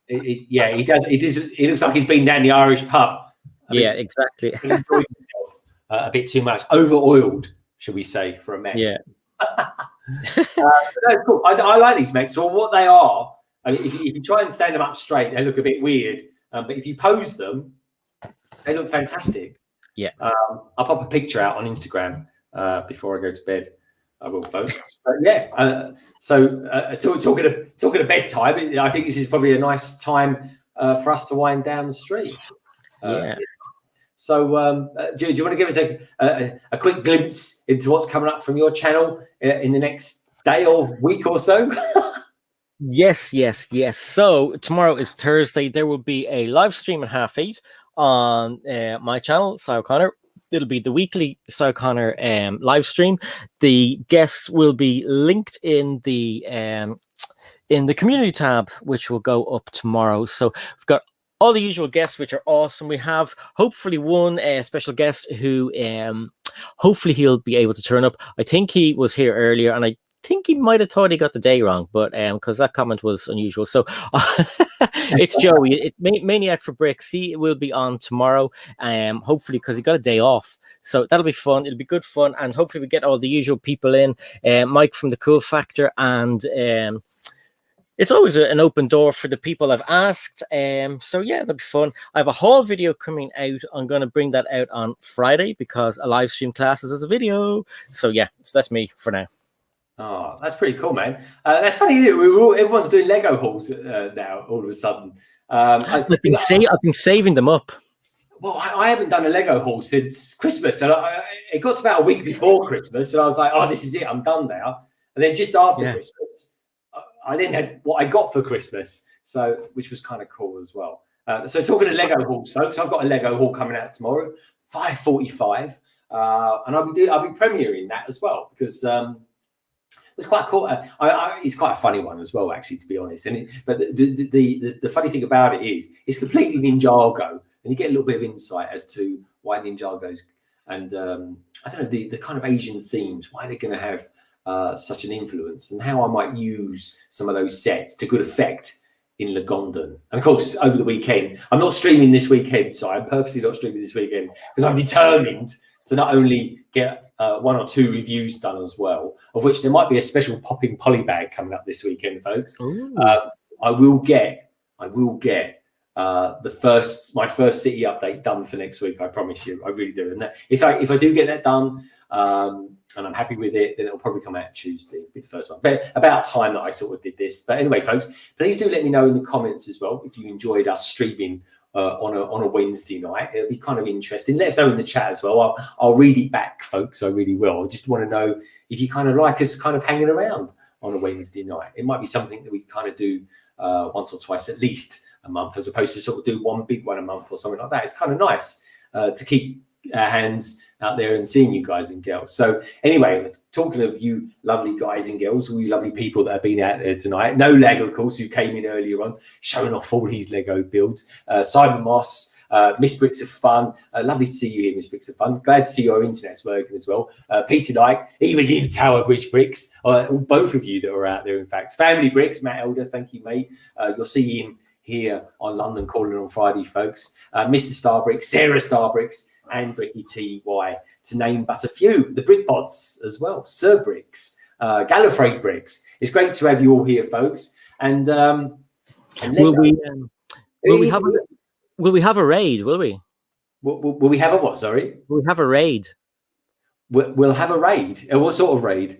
Yeah, he does. He looks like he's been down the Irish pub. Exactly. A bit too much, over-oiled, shall we say, for a mech. Yeah. That's cool. I like these mechs. So what they are, I mean, if you try and stand them up straight, they look a bit weird. But if you pose them, they look fantastic. Yeah. I'll pop a picture out on Instagram before I go to bed. I will, folks. But yeah. Talking of bedtime, I think this is probably a nice time for us to wind down the stream. Yeah. So do you want to give us a quick glimpse into what's coming up from your channel in the next day or week or so? Yes. So tomorrow is Thursday. There will be a live stream at 8:30 on my channel, Si O'Connor. It'll be the weekly Si O'Connor live stream. The guests will be linked in the community tab, which will go up tomorrow. So we've got all the usual guests, which are awesome. We have hopefully one special guest who hopefully he'll be able to turn up. I think he was here earlier, and I think he might have thought he got the day wrong, but because that comment was unusual. So it's Joey, Maniac for Bricks. He will be on tomorrow, hopefully, because he got a day off. So that'll be fun. It'll be good fun, and hopefully we get all the usual people in. Mike from the Cool Factor, and it's always an open door for the people I've asked. So yeah, that'll be fun. I have a haul video coming out. I'm going to bring that out on Friday because a live stream classes as a video. So yeah, so that's me for now. Oh, that's pretty cool, man. That's funny. Everyone's doing Lego hauls now. All of a sudden, I've been saving them up. Well, I haven't done a Lego haul since Christmas, and it got to about a week before Christmas, and I was like, "Oh, this is it. I'm done now." And then just after Christmas, I then had what I got for Christmas, so which was kind of cool as well. So talking to Lego hauls, folks, I've got a Lego haul coming out tomorrow, 5:45, and I'll be premiering that as well because. It's quite cool. It's quite a funny one as well, actually, to be honest. But the funny thing about it is, it's completely Ninjago, and you get a little bit of insight as to why Ninjagos and I don't know the kind of Asian themes, why they're going to have such an influence, and how I might use some of those sets to good effect in Lagondon. And of course, over the weekend, I'm not streaming this weekend, so I'm purposely not streaming this weekend because I'm determined to not only get 1 or 2 reviews done as well, of which there might be a special popping poly bag coming up this weekend, folks. I will get my first city update done for next week. I promise you, I really do. And if I do get that done, and I'm happy with it, then it'll probably come out Tuesday, be the first one. But about time that I sort of did this. But anyway, folks, please do let me know in the comments as well if you enjoyed us streaming on a Wednesday night. It'll be kind of interesting. Let us know in the chat as well. I'll read it back, folks. I really will. I just want to know if you kind of like us kind of hanging around on a Wednesday night. It might be something that we kind of do once or twice at least a month, as opposed to sort of do one big one a month or something like that. It's kind of nice to keep our hands out there and seeing you guys and girls. So anyway, talking of you lovely guys and girls, all you lovely people that have been out there tonight, no lag of course, who came in earlier on showing off all his Lego builds, Simon Moss, Miss Bricks of Fun, lovely to see you here, Miss Bricks of Fun. Glad to see your internet's working as well. Peter Dyke, even you, Tower Bridge Bricks, both of you that are out there, in fact. Family Bricks, Matt Elder, thank you, mate. You'll see him here on London Calling on Friday, folks. Mr. Starbricks, Sarah Starbricks, and Bricky TY, to name but a few. The Brick Bots as well, Sir Bricks, Gallifrey Bricks. It's great to have you all here, folks. And will we have a raid? Will we? Will we have a what? Sorry, we'll have a raid. We'll have a raid. What sort of raid?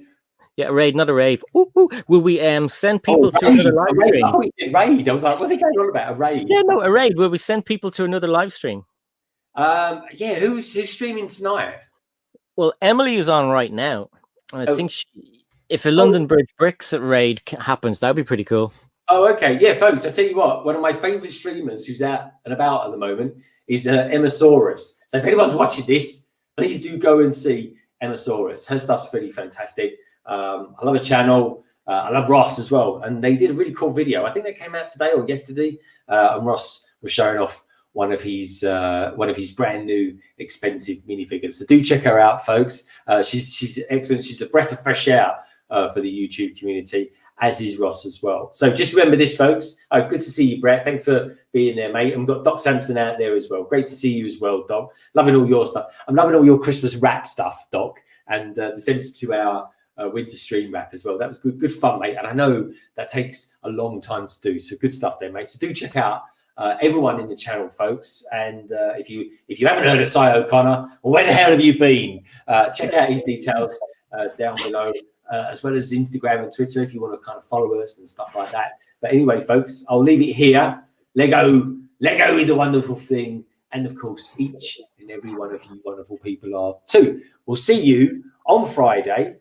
Yeah, a raid, not a rave. Ooh, ooh. Will we send people to another live stream? I thought he said raid. I was like, what's he going on about? A raid? Yeah, no, a raid. Will we send people to another live stream? Yeah, who's streaming tonight? Well, Emily is on right now. I think if a London Bridge Bricks raid happens, that'd be pretty cool. Oh, okay. Yeah, folks, I tell you what, one of my favorite streamers who's out and about at the moment is Emmasaurus. So if anyone's watching this, please do go and see Emmasaurus. Her stuff's really fantastic. I love her channel. I love Ross as well. And they did a really cool video. I think that came out today or yesterday. And Ross was showing off one of his brand new expensive minifigures. So do check her out, folks. She's excellent. She's a breath of fresh air for the YouTube community, as is Ross as well. So just remember this, folks. Good to see you, Brett. Thanks for being there, mate. And we've got Doc Sampson out there as well. Great to see you as well, Doc. Loving all your stuff. I'm loving all your Christmas wrap stuff, Doc, and the 72-hour winter stream wrap as well. That was good fun, mate. And I know that takes a long time to do. So good stuff there, mate. So do check out everyone in the channel, folks. And if you haven't heard of Cy O'Connor, well, where the hell have you been? Check out his details down below, as well as Instagram and Twitter if you want to kind of follow us and stuff like that. But anyway, folks, I'll leave it here. Lego is a wonderful thing. And of course, each and every one of you wonderful people are too. We'll see you on Friday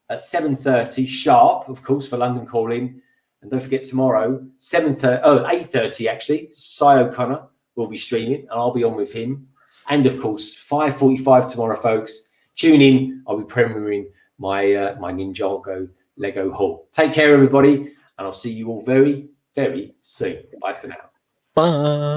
at 7:30 sharp, of course, for London Calling. And don't forget tomorrow, 8:30 actually, Cy O'Connor will be streaming and I'll be on with him. And of course, 5:45 tomorrow, folks. Tune in. I'll be premiering my my Ninjago Lego haul. Take care, everybody, and I'll see you all very, very soon. Bye for now. Bye.